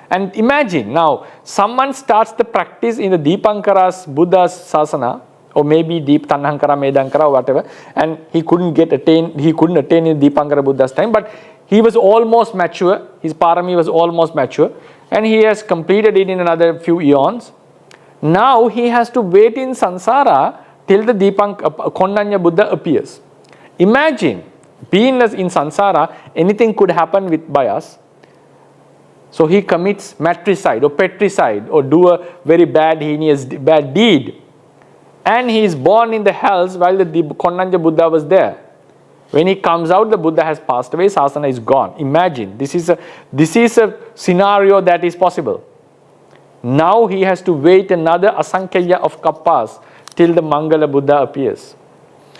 And imagine now, someone starts the practice in the Deepankara's Buddha's sasana, or maybe Deep Tanhankara, Medankara, or whatever, and he couldn't attain in Deepankara Buddha's time, but he was almost mature, his parami was almost mature, and he has completed it in another few eons. Now he has to wait in samsara till the Konnanya Buddha appears. Imagine, being in samsara, anything could happen by us. So he commits matricide or patricide or do a very heinous bad deed. And he is born in the hells while the Konnanya Buddha was there. When he comes out, the Buddha has passed away, sasana is gone. Imagine, this is a scenario that is possible. Now he has to wait another asankhya of kappas till the Mangala Buddha appears.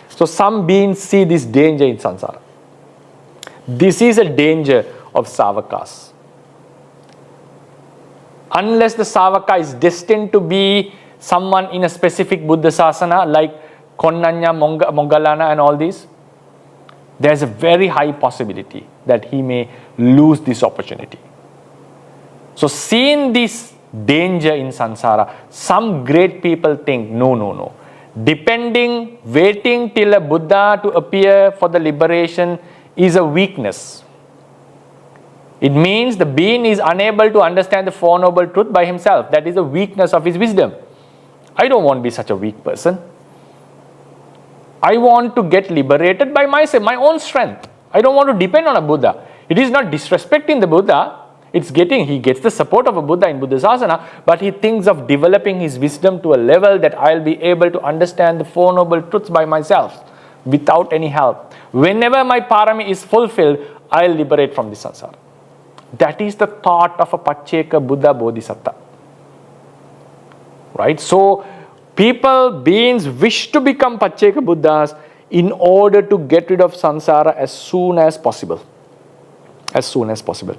So some beings see this danger in samsara. This is a danger of savakas. Unless the savaka is destined to be someone in a specific Buddha sasana like Konnanya, Moggallana and all these, there is a very high possibility that he may lose this opportunity. So seeing this danger in samsara, some great people think, no. Waiting till a Buddha to appear for the liberation is a weakness. It means the being is unable to understand the Four Noble Truths by himself. That is a weakness of his wisdom. I don't want to be such a weak person. I want to get liberated by myself, my own strength. I don't want to depend on a Buddha. It is not disrespecting the Buddha. He gets the support of a Buddha in Buddha Sasana, but he thinks of developing his wisdom to a level that I'll be able to understand the Four Noble Truths by myself without any help. Whenever my parami is fulfilled, I'll liberate from this samsara. That is the thought of a Pacceka Buddha Bodhisattva. Right? So, beings wish to become Pacceka Buddhas in order to get rid of samsara as soon as possible. As soon as possible.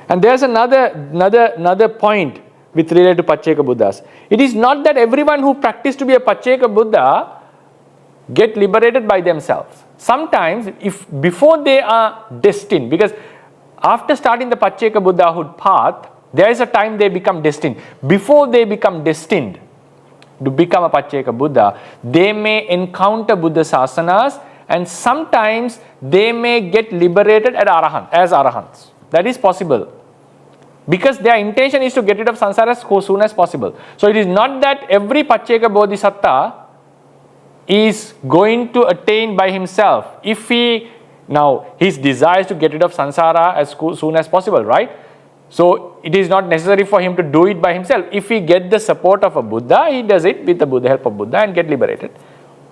And there's another point with related to Pacceka Buddhas. It is not that everyone who practices to be a Pacceka Buddha get liberated by themselves. Sometimes, before they are destined, because after starting the Pacceka Buddhahood path, there is a time they become destined. Before they become destined to become a Pacceka Buddha, they may encounter Buddha sasanas, and sometimes they may get liberated as Arahants. That is possible. Because their intention is to get rid of samsara as soon as possible. So it is not that every Pacceka Bodhisattva is going to attain by himself. His desire is to get rid of samsara as soon as possible, right? So it is not necessary for him to do it by himself. If he gets the support of a Buddha, he does it with the help of Buddha and get liberated.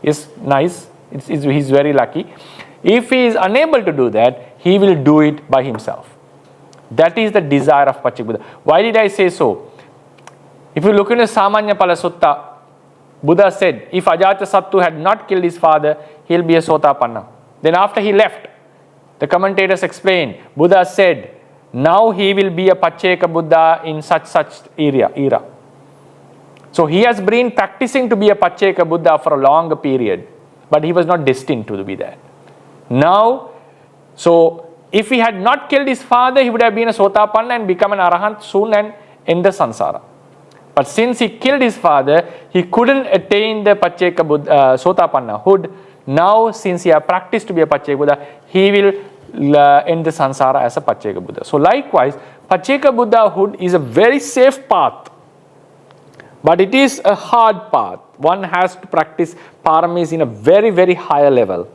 It's nice. He's very lucky. If he is unable to do that, he will do it by himself. That is the desire of Pacceka Buddha. Why did I say so? If you look into Samanya Pala Sutta, Buddha said, if Ajata Sattu had not killed his father, he'll be a Sotapanna. Then after he left, the commentators explain, Buddha said, now he will be a Pacceka Buddha in such era. So he has been practicing to be a Pacceka Buddha for a longer period, but he was not destined to be that. Now, so if he had not killed his father, he would have been a Sotapanna and become an Arahant soon and end the samsara. But since he killed his father, he couldn't attain the Pacceka Buddha, Sotapannahood. Now, since he has practiced to be a Pacceka Buddha, he will end the samsara as a Pacceka Buddha. So likewise, Pacceka Buddhahood is a very safe path, but it is a hard path. One has to practice paramis in a very, very higher level,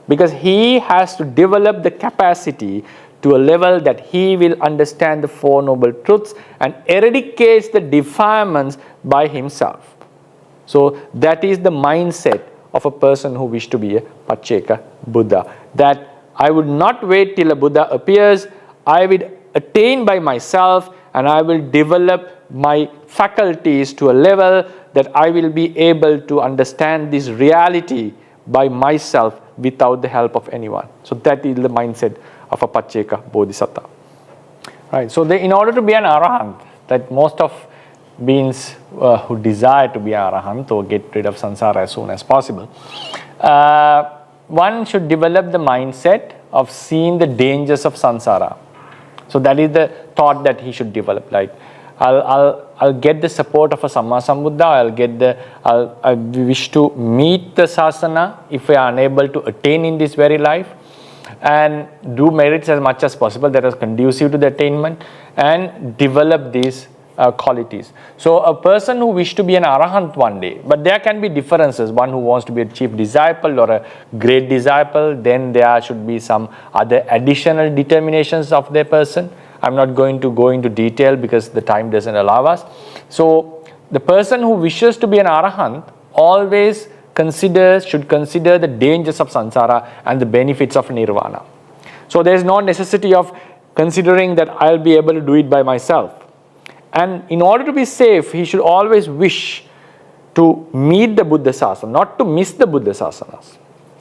because he has to develop the capacity to a level that he will understand the Four Noble Truths and eradicates the defilements by himself. So that is the mindset of a person who wishes to be a Pacceka Buddha. That I would not wait till a Buddha appears, I will attain by myself and I will develop my faculties to a level that I will be able to understand this reality by myself without the help of anyone. So that is the mindset of a Pacceka Bodhisattva. Right. So in order to be an Arahant, that most of beings who desire to be arahant or get rid of samsara as soon as possible, one should develop the mindset of seeing the dangers of samsara. So that is the thought that he should develop. Like, I'll get the support of a Samma Sambuddha. I wish to meet the sasana if we are unable to attain in this very life, and do merits as much as possible that is conducive to the attainment, and develop these qualities. So a person who wishes to be an arahant one day, but there can be differences. One who wants to be a chief disciple or a great disciple, then there should be some other additional determinations of the person. I'm not going to go into detail because the time doesn't allow us. So the person who wishes to be an arahant always should consider the dangers of samsara and the benefits of nirvana. So there is no necessity of considering that I'll be able to do it by myself. And in order to be safe, he should always wish to meet the Buddha Sasana, not to miss the Buddha Sasanas.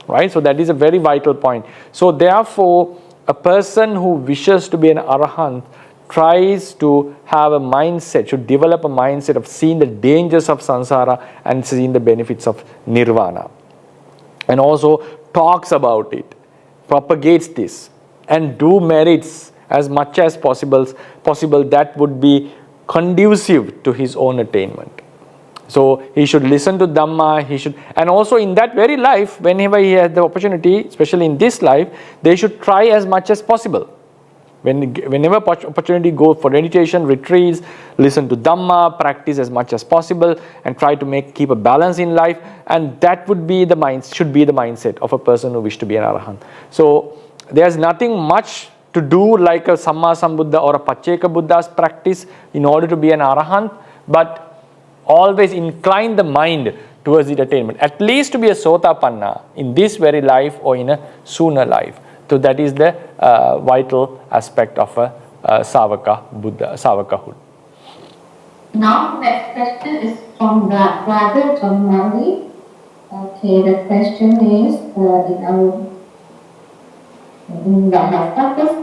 Right? So that is a very vital point. So therefore, a person who wishes to be an arahant tries to have a mindset, should develop a mindset of seeing the dangers of samsara and seeing the benefits of nirvana. And also talks about it, propagates this, and do merits as much as possible that would be conducive to his own attainment. So he should listen to Dhamma, and also in that very life, whenever he has the opportunity, especially in this life, they should try as much as possible. Whenever opportunity, go for meditation, retreats, listen to Dhamma, practice as much as possible, and try to keep a balance in life, and that should be the mindset of a person who wishes to be an arahant. So there's nothing much to do like a Samma Sambuddha or a Pacceka Buddha's practice in order to be an arahant, but always incline the mind towards the attainment, at least to be a Sotapanna in this very life or in a sooner life. So that is the vital aspect of a Savakahood. Now next question is from the brother John Mali. Okay, the question is in the purpose.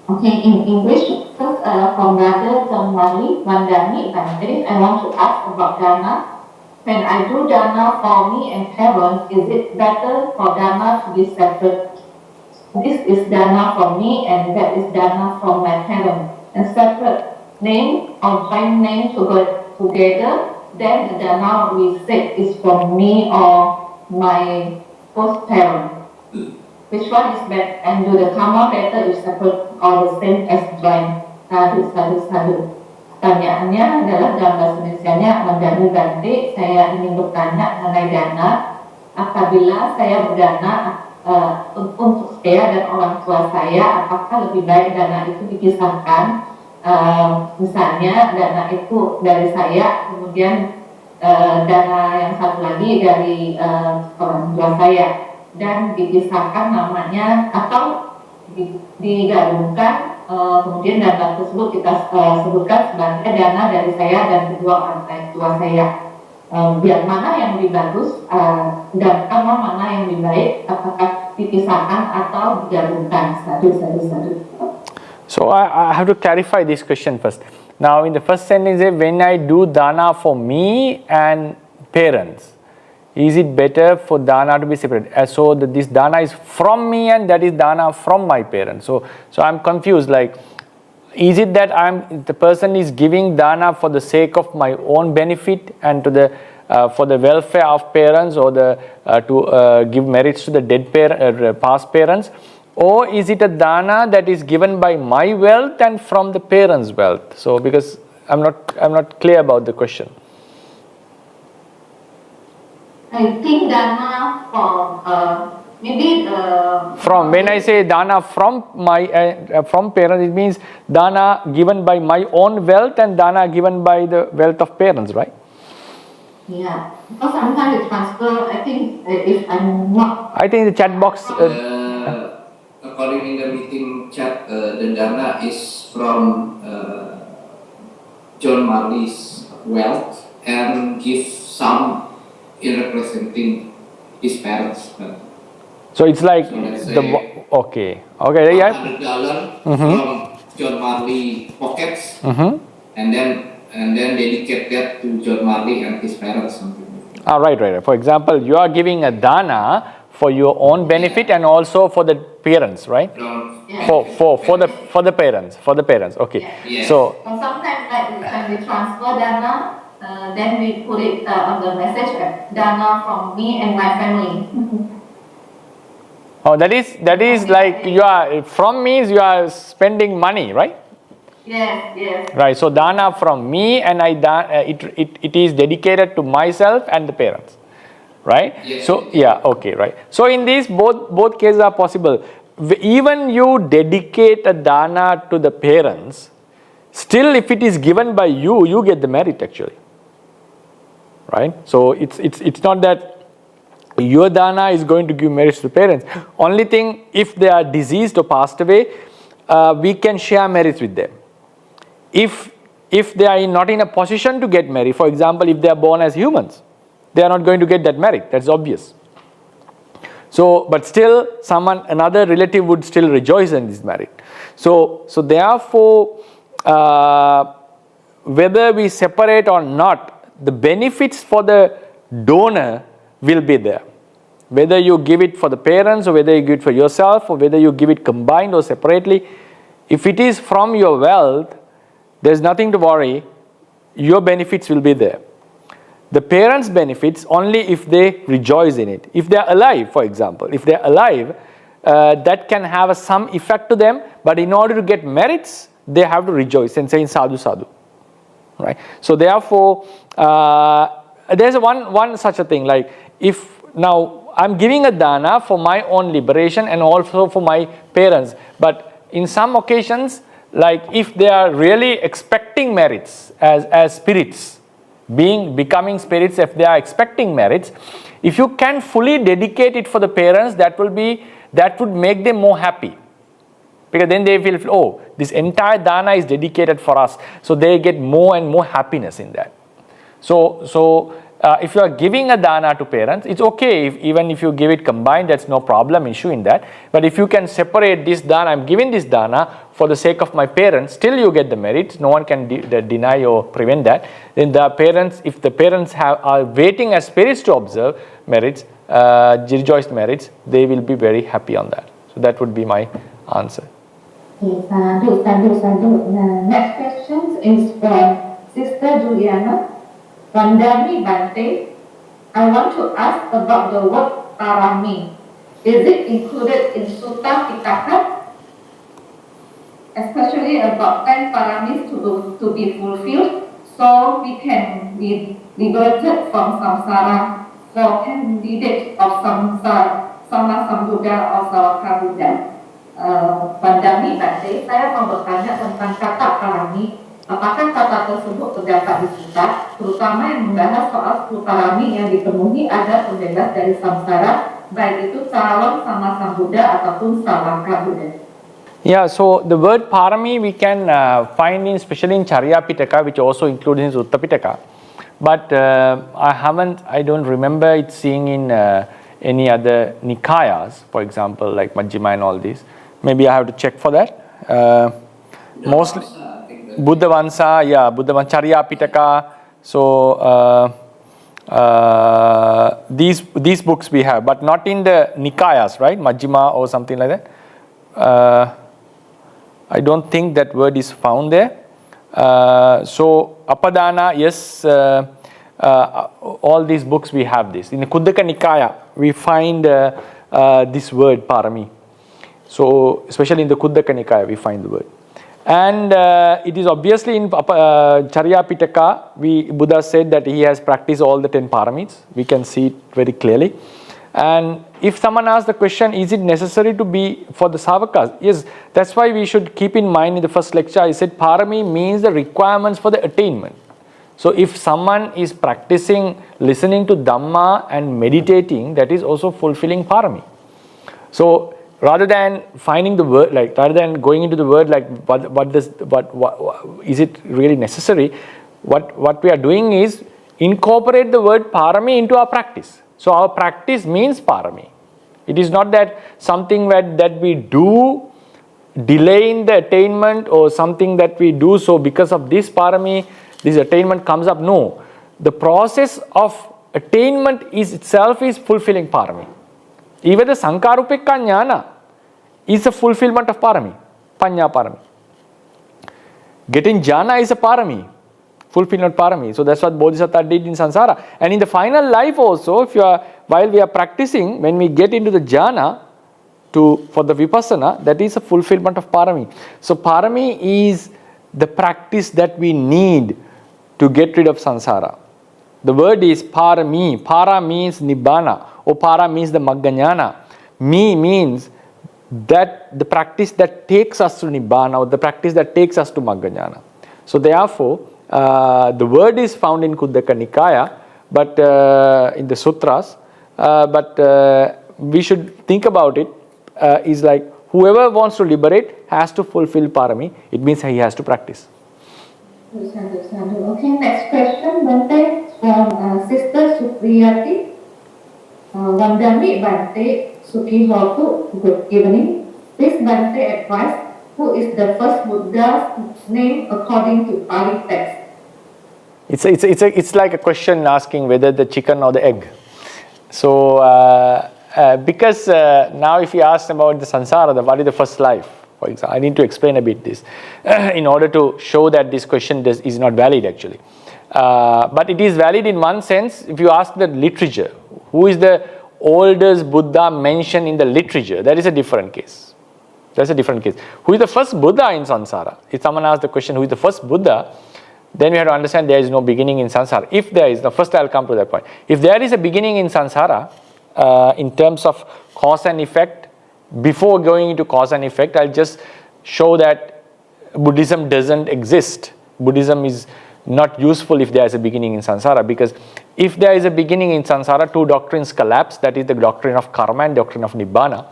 Okay, in English, first from Brother John Mali, Vandani Bante, I want to ask about Dana. When I do Dana for me and parents, is it better for Dana to be separate? This is Dana for me and that is Dana from my parents. And separate name or joint name together, then the Dana we say is from me or my first parent. Which one is better? And do the karma better is separate or the same as joint? Sadu. Pertanyaannya adalah dalam bahasa Indonesianya, Mandani Bante, saya ingin bertanya mengenai dana. Apabila saya berdana untuk saya dan orang tua saya, apakah lebih baik dana itu dipisahkan? Misalnya dana itu dari saya, kemudian dana yang satu lagi dari orang tua saya, dan dipisahkan namanya atau digabungkan, kemudian dana tersebut kita sebutkan sebagai dana dari saya dan kedua orang tua saya. Biar mana yang lebih bagus dan mana yang lebih baik, apakah dipisahkan atau digabungkan? Sadu. So I have to clarify this question first. Now in the first sentence, when I do dana for me and parents, is it better for dana to be separate? So this dana is from me and that is dana from my parents. So I'm confused. Like, is it that the person is giving dana for the sake of my own benefit and to the for the welfare of parents, or to give merits to the dead past parents, or is it a dana that is given by my wealth and from the parents' wealth? So because I'm not clear about the question. I think dana from maybe from, when I say dana from my from parents, it means dana given by my own wealth and dana given by the wealth of parents, right? Yeah, because sometimes it transfer. I think if I'm not. I think the chat box. According in the meeting chat, the dana is from John Marley's wealth and give some in representing his parents. So it's like So let's the say okay, yeah. $100 from John Marley pockets, and then dedicate that to John Marley and his parents. Something like that. Right. For example, you are giving a dana for your own benefit and also for the parents, right? Yeah. For the parents. Okay. Yes. So And sometimes, like when we transfer dana, then we put it on the message, dana from me and my family. that is like you are from means you are spending money, right? Yes. Right. So dana from me and it is dedicated to myself and the parents, right? Yes. So yeah, okay, right. So in these both cases are possible. Even you dedicate a dana to the parents, still if it is given by you, you get the merit actually, right? So it's not that your dana is going to give merits to parents. Only thing, if they are deceased or passed away, we can share merits with them. If they are not in a position to get merit, for example, if they are born as humans, they are not going to get that merit. That's obvious. So, but still, another relative would still rejoice in this merit. So therefore, whether we separate or not, the benefits for the donor will be there. Whether you give it for the parents or whether you give it for yourself or whether you give it combined or separately, if it is from your wealth, there's nothing to worry. Your benefits will be there. The parents' benefits only if they rejoice in it. If they are alive, for example, if they are alive, that can have some effect to them, but in order to get merits, they have to rejoice and say sadhu sadhu, right? So therefore, there's one such a thing, like if now I'm giving a dana for my own liberation and also for my parents, but in some occasions, like if they are really expecting merits as spirits, becoming spirits, if they are expecting merits, if you can fully dedicate it for the parents, that would make them more happy, because then they will feel, oh, this entire dana is dedicated for us, so they get more and more happiness in that. So if you are giving a dana to parents, it's okay even if you give it combined, that's no problem issue in that. But if you can separate this dana, I'm giving this dana for the sake of my parents, still you get the merits. No one can deny or prevent that. Then the parents, if the parents are waiting as spirits to observe merits, rejoiced merits, they will be very happy on that. So that would be my answer. Okay, sadhu. Next question is from Sister Juliana. Pandami Bante, I want to ask about the word PΑRAMީ. Is it included in Sutta Pitaka? Especially about 10 paramis to be fulfilled, so we can be liberated from samsara for candidate of samsara, sama sambuddha or sawaka Buddha. Pandami Bante, saya mau bertanya tentang kata parami. Apakah kata tersebut terdapat di Sutta, terutama yang membahas soal 10 parami yang dipenuhi agar terbebas dari samsara, baik itu calon sama sambuddha ataupun sawaka Buddha? Yeah, so the word PARAMީ we can find especially in Charya Pitaka, which also includes in Sutta Pitaka. But I don't remember it seeing in any other Nikayas, for example, like Majjhima and all this. Maybe I have to check for that. Mostly Buddha Vansa, Charya Pitaka. So these books we have, but not in the Nikayas, right? Majjhima or something like that. I don't think that word is found there. So Apadana, yes, all these books we have this. In the Khuddaka Nikaya, we find this word PARAMީ. So especially in the Khuddaka Nikaya, we find the word. And it is obviously in Charya Pitaka, Buddha said that he has practiced all the 10 paramis. We can see it very clearly. And if someone asks the question, is it necessary to be for the Savakas? Yes, that's why we should keep in mind in the first lecture, I said PARAMީ means the requirements for the attainment. So if someone is practicing listening to Dhamma and meditating, that is also fulfilling PARAMީ. So rather than finding the word, like rather than going into the word, like what is it really necessary? What we are doing is incorporate the word PΑRAMީ into our practice. So our practice means PARAMީ. It is not that something that we do delaying the attainment, or something that we do so because of this PARAMީ, this attainment comes up. No. The process of attainment itself is fulfilling PARAMީ. Even the Sankarupekka Jnana is a fulfillment of PARAMީ, Panya PARAMީ. Getting jhana is a PARAMީ, fulfillment PARAMީ. So that's what Bodhisattva did in samsara. And in the final life also, if you are, while we are practicing, when we get into the jhana for the vipassana, that is a fulfillment of PARAMީ. So PARAMީ is the practice that we need to get rid of samsara. The word is PARAMީ. Para means nibbana, or para means the Maggajnana. Me means that the practice that takes us to nibbana, or the practice that takes us to Maggajnana. So therefore, the word is found in Khuddaka Nikaya, but in the sutras, but we should think about it, is like whoever wants to liberate has to fulfill PARAMީ. It means he has to practice. Okay, next question, Bante, from Sister Supriyati. Vandami Bante Sukhi Hotu, good evening. Please Bante advise, who is the first Buddha's name according to Pali text? It's like a question asking whether the chicken or the egg. So because now if you ask about the samsara, what is the first life? For example, I need to explain a bit this in order to show that this question is not valid actually. But it is valid in one sense. If you ask the literature, who is the oldest Buddha mentioned in the literature, that is a different case. That's a different case. Who is the first Buddha in samsara? If someone asks the question, who is the first Buddha, then we have to understand there is no beginning in samsara. If there is, now first I will come to that point. If there is a beginning in samsara, in terms of cause and effect, before going into cause and effect, I'll just show that Buddhism doesn't exist. Buddhism is not useful if there is a beginning in samsara, because if there is a beginning in samsara, two doctrines collapse, that is the doctrine of karma and doctrine of nibbana.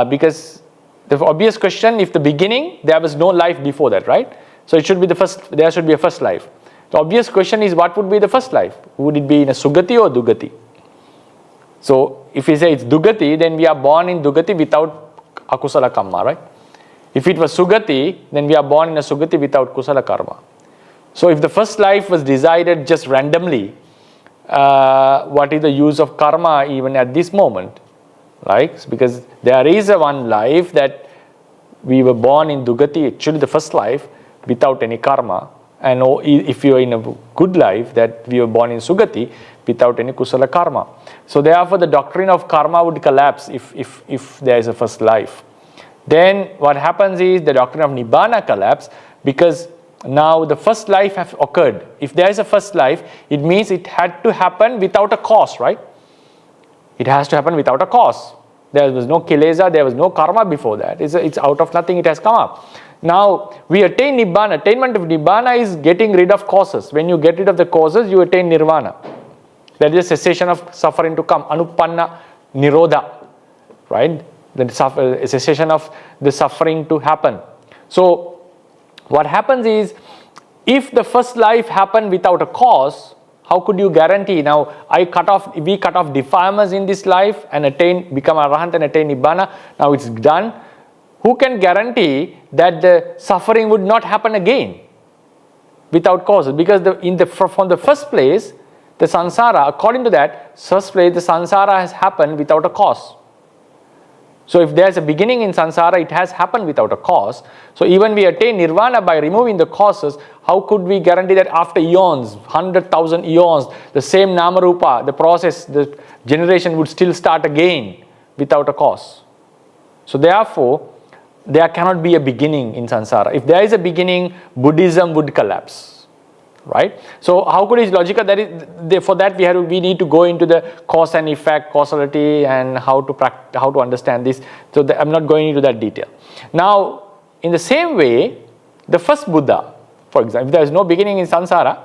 Because the obvious question, if the beginning, there was no life before that, right? So it should be the first, there should be a first life. The obvious question is, what would be the first life? Would it be in a sugati or dugati? So if we say it's dugati, then we are born in dugati without akusala karma, right? If it was sugati, then we are born in a sugati without kusala karma. So if the first life was decided just randomly, what is the use of karma even at this moment? Right? Because there is a one life that we were born in dugati, actually the first life, without any karma. And if you are in a good life, that we were born in sugati without any kusala karma. So therefore the doctrine of karma would collapse if there is a first life. Then what happens is the doctrine of nibbana collapse, because now the first life has occurred. If there is a first life, it means it had to happen without a cause, right? It has to happen without a cause. There was no kilesa, there was no karma before that. It's out of nothing, it has come up. Now we attain nibbana. Attainment of nibbana is getting rid of causes. When you get rid of the causes, you attain nirvana. That is a cessation of suffering to come. Anupanna nirodha, right? The cessation of the suffering to happen. So what happens is, if the first life happened without a cause, how could you guarantee? Now we cut off defilements in this life and become arahant and attain nibbana. Now it's done. Who can guarantee that the suffering would not happen again without causes? Because from the first place, the samsara, according to that, first place, the samsara has happened without a cause. So if there is a beginning in samsara, it has happened without a cause. So even we attain nirvana by removing the causes, how could we guarantee that after eons, 100,000 eons, the same namarupa, the process, the generation would still start again without a cause? So therefore, there cannot be a beginning in samsara. If there is a beginning, Buddhism would collapse, right? So how could it be logical? That is, for that we need to go into the cause and effect, causality, and how to understand this. So I'm not going into that detail. Now, in the same way, the first Buddha, for example, if there is no beginning in samsara,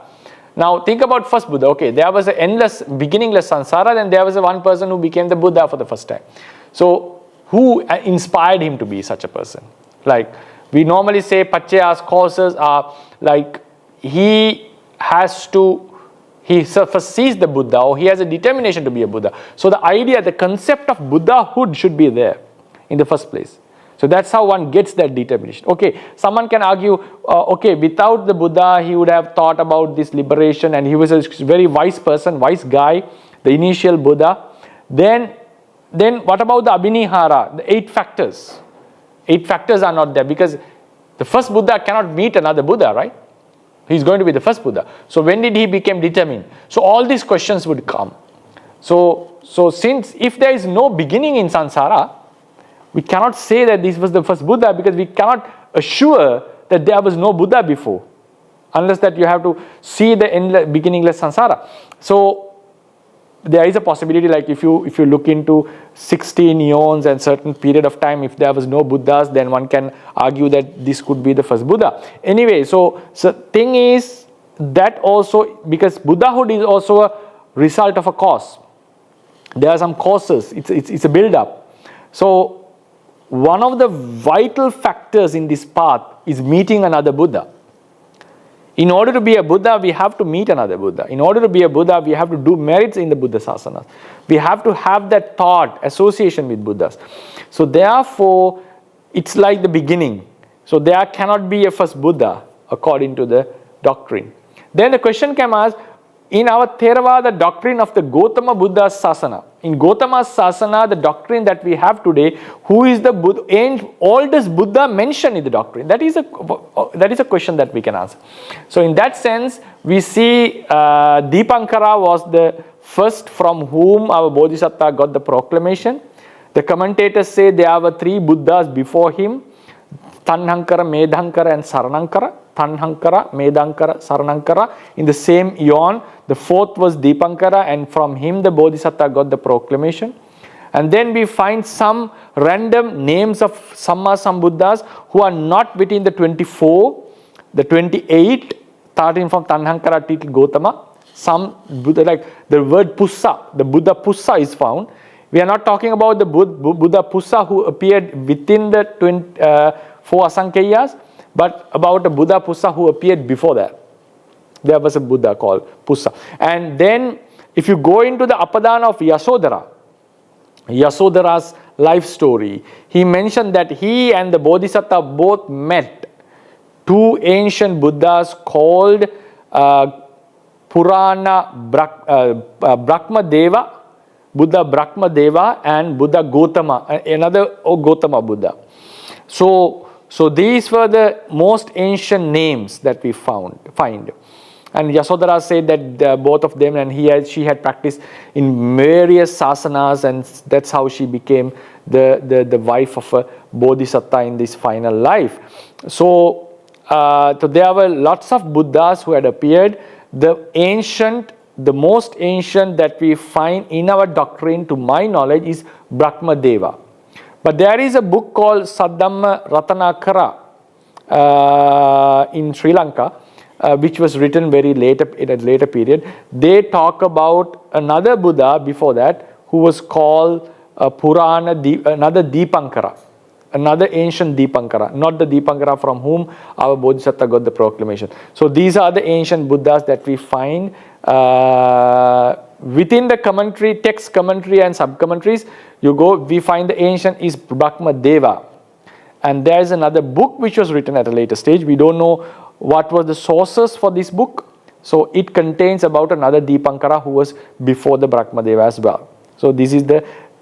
now think about first Buddha. Okay, there was an endless, beginningless samsara, then there was a one person who became the Buddha for the first time. So who inspired him to be such a person? Like we normally say, Paccayas, causes are like he has to He first sees the Buddha, or he has a determination to be a Buddha. So the idea, the concept of Buddhahood should be there in the first place. So that's how one gets that determination. Okay, someone can argue, okay, without the Buddha, he would have thought about this liberation, and he was a very wise person, wise guy, the initial Buddha. Then what about the Abhinihara, the 8 factors? 8 factors are not there, because the first Buddha cannot meet another Buddha, right? He's going to be the first Buddha. So when did he become determined? So all these questions would come. So since if there is no beginning in samsara, we cannot say that this was the first Buddha, because we cannot assure that there was no Buddha before, unless that you have to see the beginningless samsara. So there is a possibility, like if you look into 16 eons and certain period of time, if there was no Buddhas, then one can argue that this could be the first Buddha. Anyway, so thing is that also, because Buddhahood is also a result of a cause. There are some causes. It's a build-up. So one of the vital factors in this path is meeting another Buddha. In order to be a Buddha, we have to meet another Buddha. In order to be a Buddha, we have to do merits in the Buddha sasanas. We have to have that thought, association with Buddhas. So therefore, it's like the beginning. So there cannot be a first Buddha according to the doctrine. Then the question can ask, in our Theravada doctrine of the Gautama Buddha's sasana, in Gautama's sasana, the doctrine that we have today, who is the Buddha, oldest Buddha mentioned in the doctrine? That is a question that we can answer. So in that sense, we see Dipankara was the first from whom our Bodhisattva got the proclamation. The commentators say there were 3 Buddhas before him, Tanhankara, Medhankara and Saranankara. Tanhankara, Medankara, Saranankara. In the same eon, the 4th was Dipankara, and from him the Bodhisattva got the proclamation. And then we find some random names of Samma Sambuddhas who are not within the 24, the 28, starting from Tanhankara till Gautama. Some Buddha, like the word Pussa, the Buddha Pussa is found. We are not talking about the Buddha Pussa who appeared within the 4 Asankheyas, but about a Buddha Pussa who appeared before that. There was a Buddha called Pussa. And then if you go into the Apadana of Yasodhara's life story, he mentioned that he and the Bodhisattva both met 2 ancient Buddhas called Purana Brahma Deva, Buddha Brahma Deva, and Buddha Gautama, another Gautama Buddha. So these were the most ancient names that we find. And Yasodhara said that both of them, and she had practiced in various sasanas, and that's how she became the wife of a Bodhisattva in this final life. So there were lots of Buddhas who had appeared. The most ancient that we find in our doctrine, to my knowledge, is Brahma Deva. But there is a book called Saddhamma Ratanakara in Sri Lanka, which was written in a later period. They talk about another Buddha before that who was called another Dipankara, another ancient Dipankara, not the Dipankara from whom our Bodhisattva got the proclamation. So these are the ancient Buddhas that we find within the commentary, text commentary and sub-commentaries. We find the ancient is Brahma Deva. And there is another book which was written at a later stage. We don't know what were the sources for this book. So it contains about another Dipankara who was before the Brahma Deva as well. So this is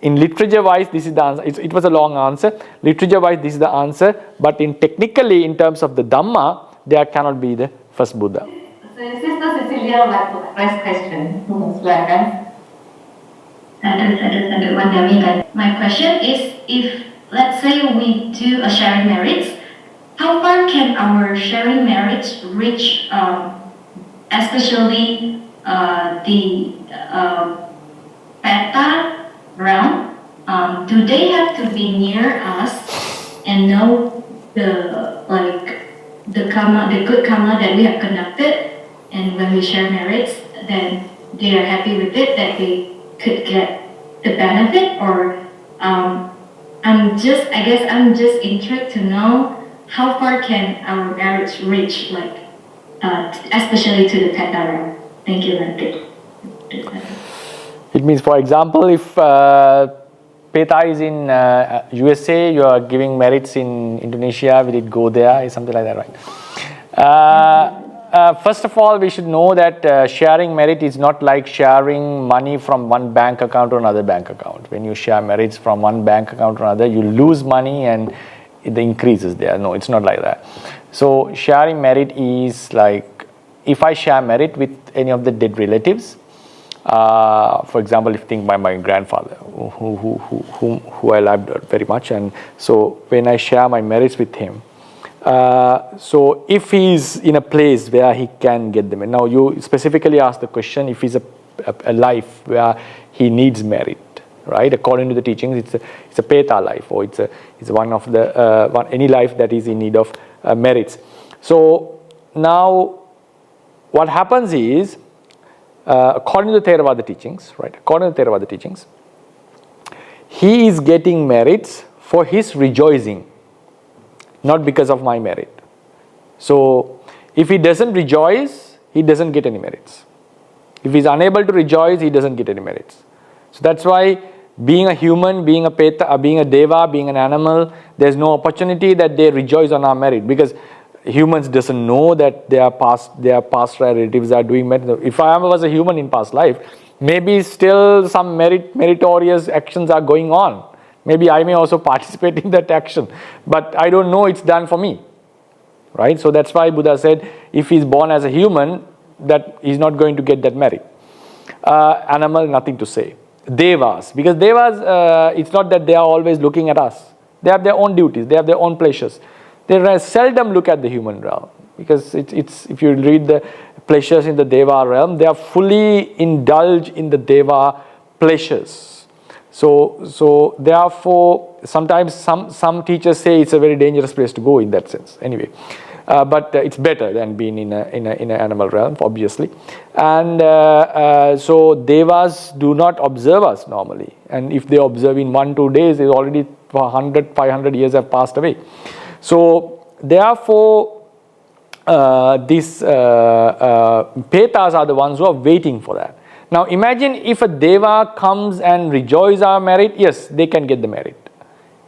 in literature wise, this is the answer. It was a long answer. Literature wise, this is the answer. But technically, in terms of the Dhamma, there cannot be the first Buddha. So Sister Cecilia would like to ask question. Silakan. My question is, if let's say we do a sharing merits, how far can our sharing merits reach, especially the Peta realm? Do they have to be near us and know the good karma that we have conducted, and when we share merits, then they are happy with it, that they could get the benefit? Or I'm just intrigued to know how far can our merits reach, especially to the Peta realm. Thank you, Bhante. It means, for example, if Peta is in USA, you are giving merits in Indonesia, will it go there? Something like that, right? First of all, we should know that sharing merit is not like sharing money from one bank account to another bank account. When you share merits from one bank account to another, you lose money and the increase is there. No, it's not like that. So sharing merit is like, if I share merit with any of the dead relatives, for example, if you think by my grandfather, who I loved very much, and so when I share my merits with him, so if he's in a place where he can get them, now you specifically ask the question, if he's a life where he needs merit, right? According to the teachings, it's a Peta life, or it's one of the any life that is in need of merits. So now what happens is, according to the Theravada teachings, right? According to the Theravada teachings, he is getting merits for his rejoicing, not because of my merit. So if he doesn't rejoice, he doesn't get any merits. If he's unable to rejoice, he doesn't get any merits. So that's why being a human, being a Peta, being a Deva, being an animal, there's no opportunity that they rejoice on our merit, because humans doesn't know that their past relatives are doing merit. If I was a human in past life, maybe still some meritorious actions are going on. Maybe I may also participate in that action, but I don't know it's done for me, right? So that's why Buddha said, if he's born as a human, that he's not going to get that merit. Animal, nothing to say. Devas, because Devas, it's not that they are always looking at us. They have their own duties, they have their own pleasures. They seldom look at the human realm, because it's if you read the pleasures in the Deva realm, they are fully indulged in the Deva pleasures. So therefore, sometimes some teachers say it's a very dangerous place to go in that sense. Anyway, but it's better than being in an animal realm, obviously. And so Devas do not observe us normally, and if they observe in 1-2 days, it's already 500 years have passed away. So therefore, these Petas are the ones who are waiting for that. Now imagine if a Deva comes and rejoices our merit, yes, they can get the merit.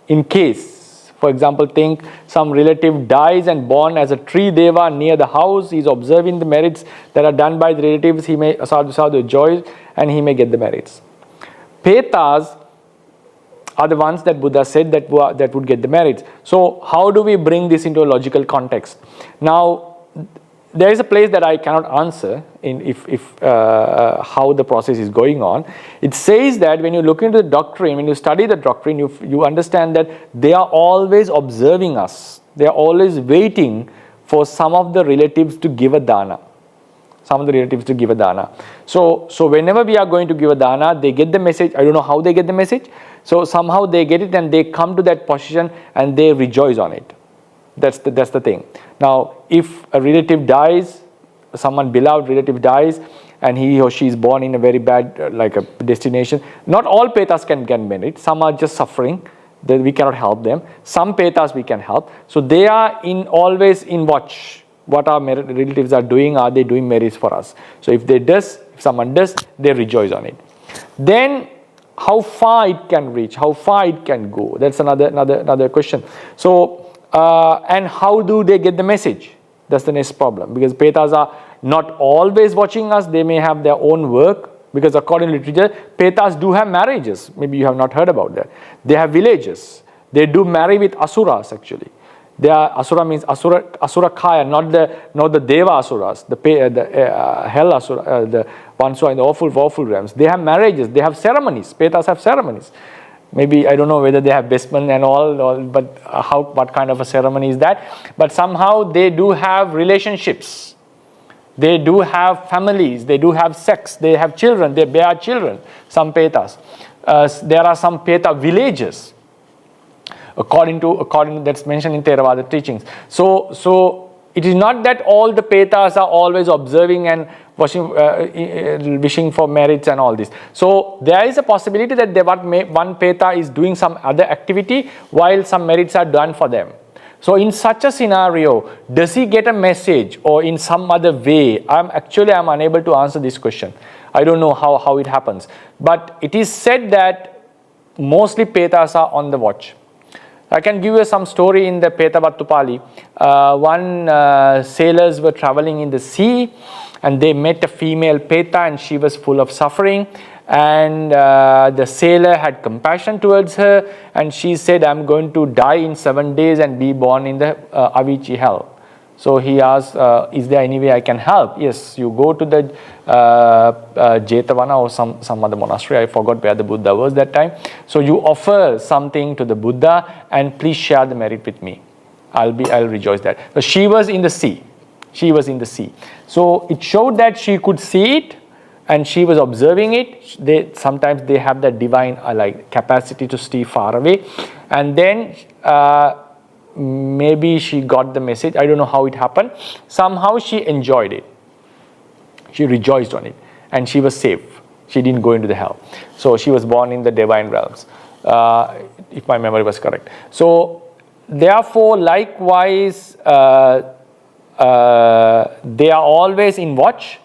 In case, for example, think some relative dies and born as a tree Deva near the house, he is observing the merits that are done by the relatives, he may sadhu rejoice and he may get the merits. Petas are the ones that Buddha said that would get the merits. So how do we bring this into a logical context? Now, there is a place that I cannot answer in how the process is going on. It says that when you look into the doctrine, when you study the doctrine, you understand that they are always observing us. They are always waiting for some of the relatives to give a dana. So whenever we are going to give a dana, they get the message. I don't know how they get the message. So somehow they get it and they come to that position and they rejoice on it. That's the thing. Now, if a relative dies, someone beloved relative dies, and he or she is born in a very bad like a destination, not all Petas can get merit. Some are just suffering, that we cannot help them. Some Petas we can help. So they are always in watch. What our relatives are doing, are they doing merits for us? So if someone does, they rejoice on it. Then how far it can reach, how far it can go, that's another question. So and how do they get the message? That's the next problem, because Petas are not always watching us. They may have their own work, because according to literature, Petas do have marriages. Maybe you have not heard about that. They have villages. They do marry with asuras actually. They are, asura means asura kaya, not the Deva asuras, the hell asura, the ones who are in the awful realms. They have marriages. They have ceremonies. Petas have ceremonies. Maybe I don't know whether they have bestmen and all, but what kind of a ceremony is that? But somehow they do have relationships. They do have families. They do have sex. They have children. They bear children. Some Petas. There are some Peta villages. According to that's mentioned in Theravada teachings. So it is not that all the Petas are always observing and wishing for merits and all this. So there is a possibility that one Peta is doing some other activity while some merits are done for them. So in such a scenario, does he get a message or in some other way? I'm unable to answer this question. I don't know how it happens. But it is said that mostly Petas are on the watch. I can give you some story in the Peta Battupali. Sailors were traveling in the sea and they met a female Peta and she was full of suffering. And the sailor had compassion towards her and she said, I'm going to die in 7 days and be born in the Avicii hell. So he asked, is there any way I can help? Yes, you go to the Jetavana or some other monastery. I forgot where the Buddha was that time. So you offer something to the Buddha and please share the merit with me. I'll rejoice that. So she was in the sea. She was in the sea. So it showed that she could see it and she was observing it. Sometimes they have that divine capacity to see far away. And then maybe she got the message. I don't know how it happened. Somehow she enjoyed it. She rejoiced on it. And she was safe. She didn't go into the hell. So she was born in the divine realms, if my memory was correct. So therefore, likewise, they are always in watch.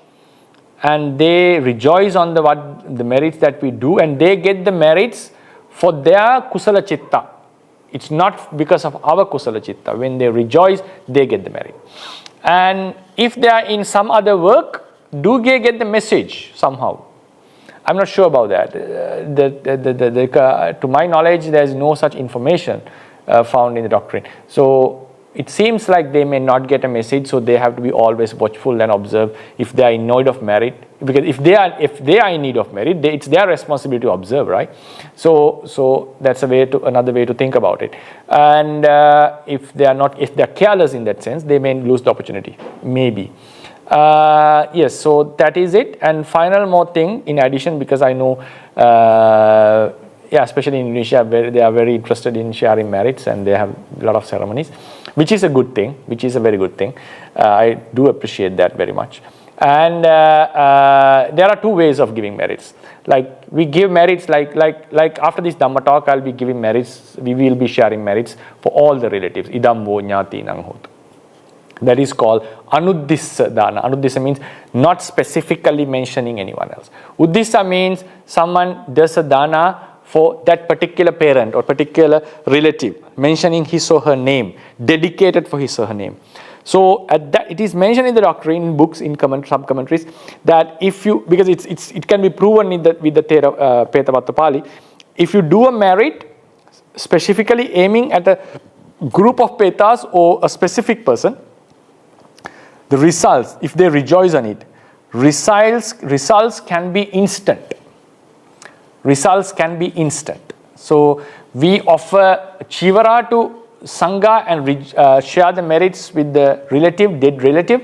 And they rejoice on the merits that we do. And they get the merits for their kusala chitta. It's not because of our kusala chitta. When they rejoice, they get the merit. And if they are in some other work, do they get the message somehow? I'm not sure about that. To my knowledge, there is no such information found in the doctrine. So it seems like they may not get a message, so they have to be always watchful and observe if they are in need of merit. Because if they are in need of merit, it's their responsibility to observe, right? So that's another way to think about it. And if they are careless in that sense, they may lose the opportunity, maybe. Yes, so that is it. And final more thing in addition, because I know, especially in Indonesia, they are very interested in sharing merits and they have a lot of ceremonies, which is a good thing, which is a very good thing. I do appreciate that very much. And there are two ways of giving merits. Like we give merits, like after this Dhamma talk, I'll be giving merits. We will be sharing merits for all the relatives. Idam vo nyati nang hotu. That is called anuddissa dana. Anuddissa means not specifically mentioning anyone else. Uddissa means someone does a dana for that particular parent or particular relative, mentioning his or her name, dedicated for his or her name. So it is mentioned in the doctrine, in books, in some commentaries, that if you, because it can be proven with the thero, Peta Battupali, if you do a merit specifically aiming at a group of Petas or a specific person, the results, if they rejoice on it, results can be instant. Results can be instant. So we offer chivara to Sangha and share the merits with the dead relative.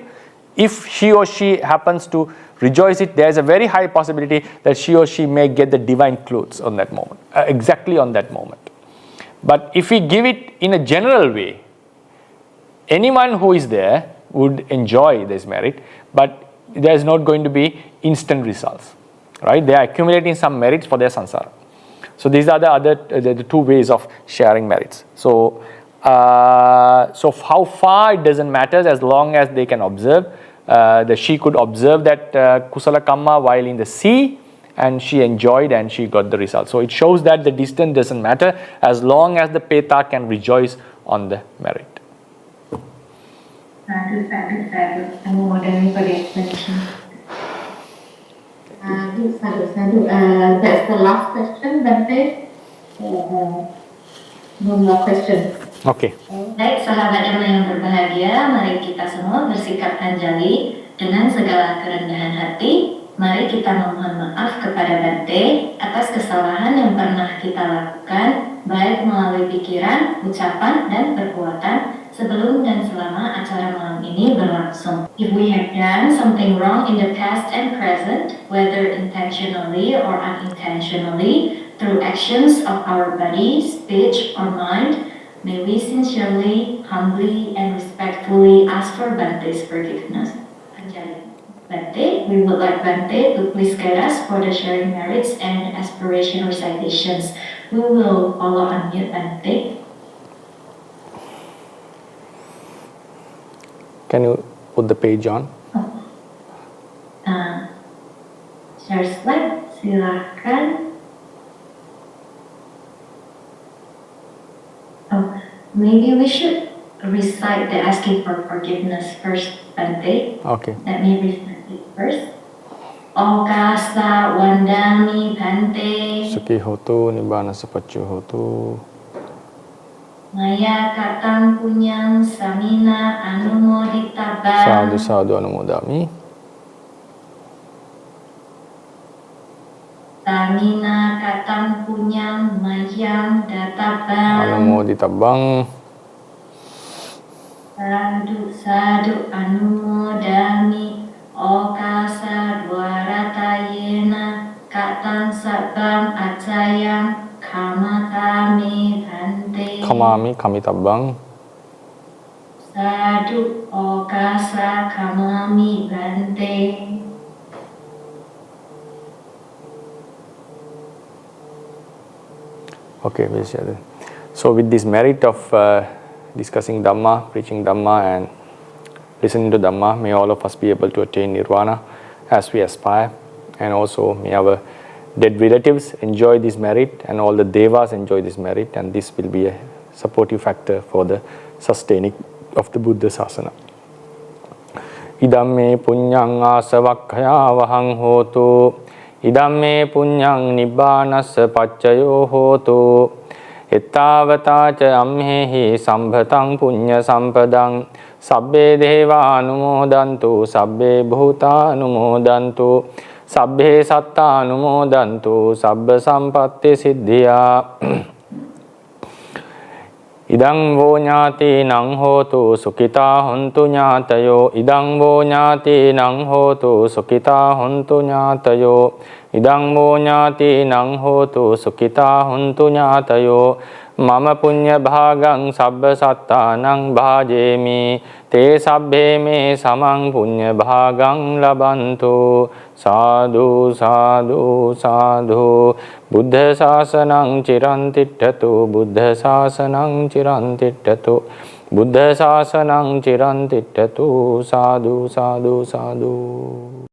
If he or she happens to rejoice it, there is a very high possibility that she or she may get the divine clothes on that moment, exactly on that moment. But if we give it in a general way, anyone who is there would enjoy this merit, but there is not going to be instant results, right? They are accumulating some merits for their samsara. So these are the two ways of sharing merits. So how far it doesn't matter as long as they can observe. She could observe that kusala kamma while in the sea, and she enjoyed and she got the result. So it shows that the distance doesn't matter as long as the Peta can rejoice on the merit. Sadhu. I'm wondering for the explanation. Sadhu. That's the last question, Bante. No more questions. Okay. Baik, sahabat Dhamma yang berbahagia, mari kita semua bersikap anjali dengan segala kerendahan hati. Mari kita memohon maaf kepada Bante atas kesalahan yang pernah kita lakukan, baik melalui pikiran, ucapan, dan perbuatan sebelum dan selama acara malam ini berlangsung. If we have done something wrong in the past and present, whether intentionally or unintentionally, through actions of our body, speech, or mind, may we sincerely, humbly, and respectfully ask for Bante's forgiveness. Anjali. Bante, we would like Bante to please guide us for the sharing merits and aspiration recitations. We will follow unmute Bante. Can you put the page on? Share slide, silakan. Oh, maybe we should recite the asking for forgiveness first, Bante. Okay. Let me recite it first. Okasa wandami Bante. Sukhi hotu, nibbana sapaccu hotu. Maya katang punyang samina anumoditabang. Sadhu sadhu anumodami. Samina katang punyang mayang databang. Anumoditabang. Sadhu sadhu anumodami. Okasa dwaratayena katang sabang acayang kamatami Bante. Kamami kamitabang. Sadhu okasa kamami Bante. Okay, we'll share that. So with this merit of discussing Dhamma, preaching Dhamma and listening to Dhamma, may all of us be able to attain Nirvana as we aspire, and also may our dead relatives enjoy this merit and all the Devas enjoy this merit, and this will be a supportive factor for the sustaining of the Buddha Sasana. Idamme punyang asavakkaya vahang hotu. Idamme punyang nibbanassa paccayo hotu. Ettavata ca amhehi sambhatang punya sampadang. Sabbe deva anumodantu, sabbe bhuta anumodantu, sabbe satta anumodantu, sabba sampatti siddhya. Idang vo nyati nang hotu sukita hontu nyatayo. Idang vo nyati nang hotu sukita hontu nyatayo. Idang vo nyati nang hotu sukita hontu nyatayo. Mama punya bhagang sabba sattanang bhajemi. Te sabbe me samang punya bhagang labantu. Sadhu sadhu sadhu. Buddha sasanang chirantittatu. Buddha sasanang chirantittatu. Buddha sasanang chirantittatu. Sadhu sadhu sadhu.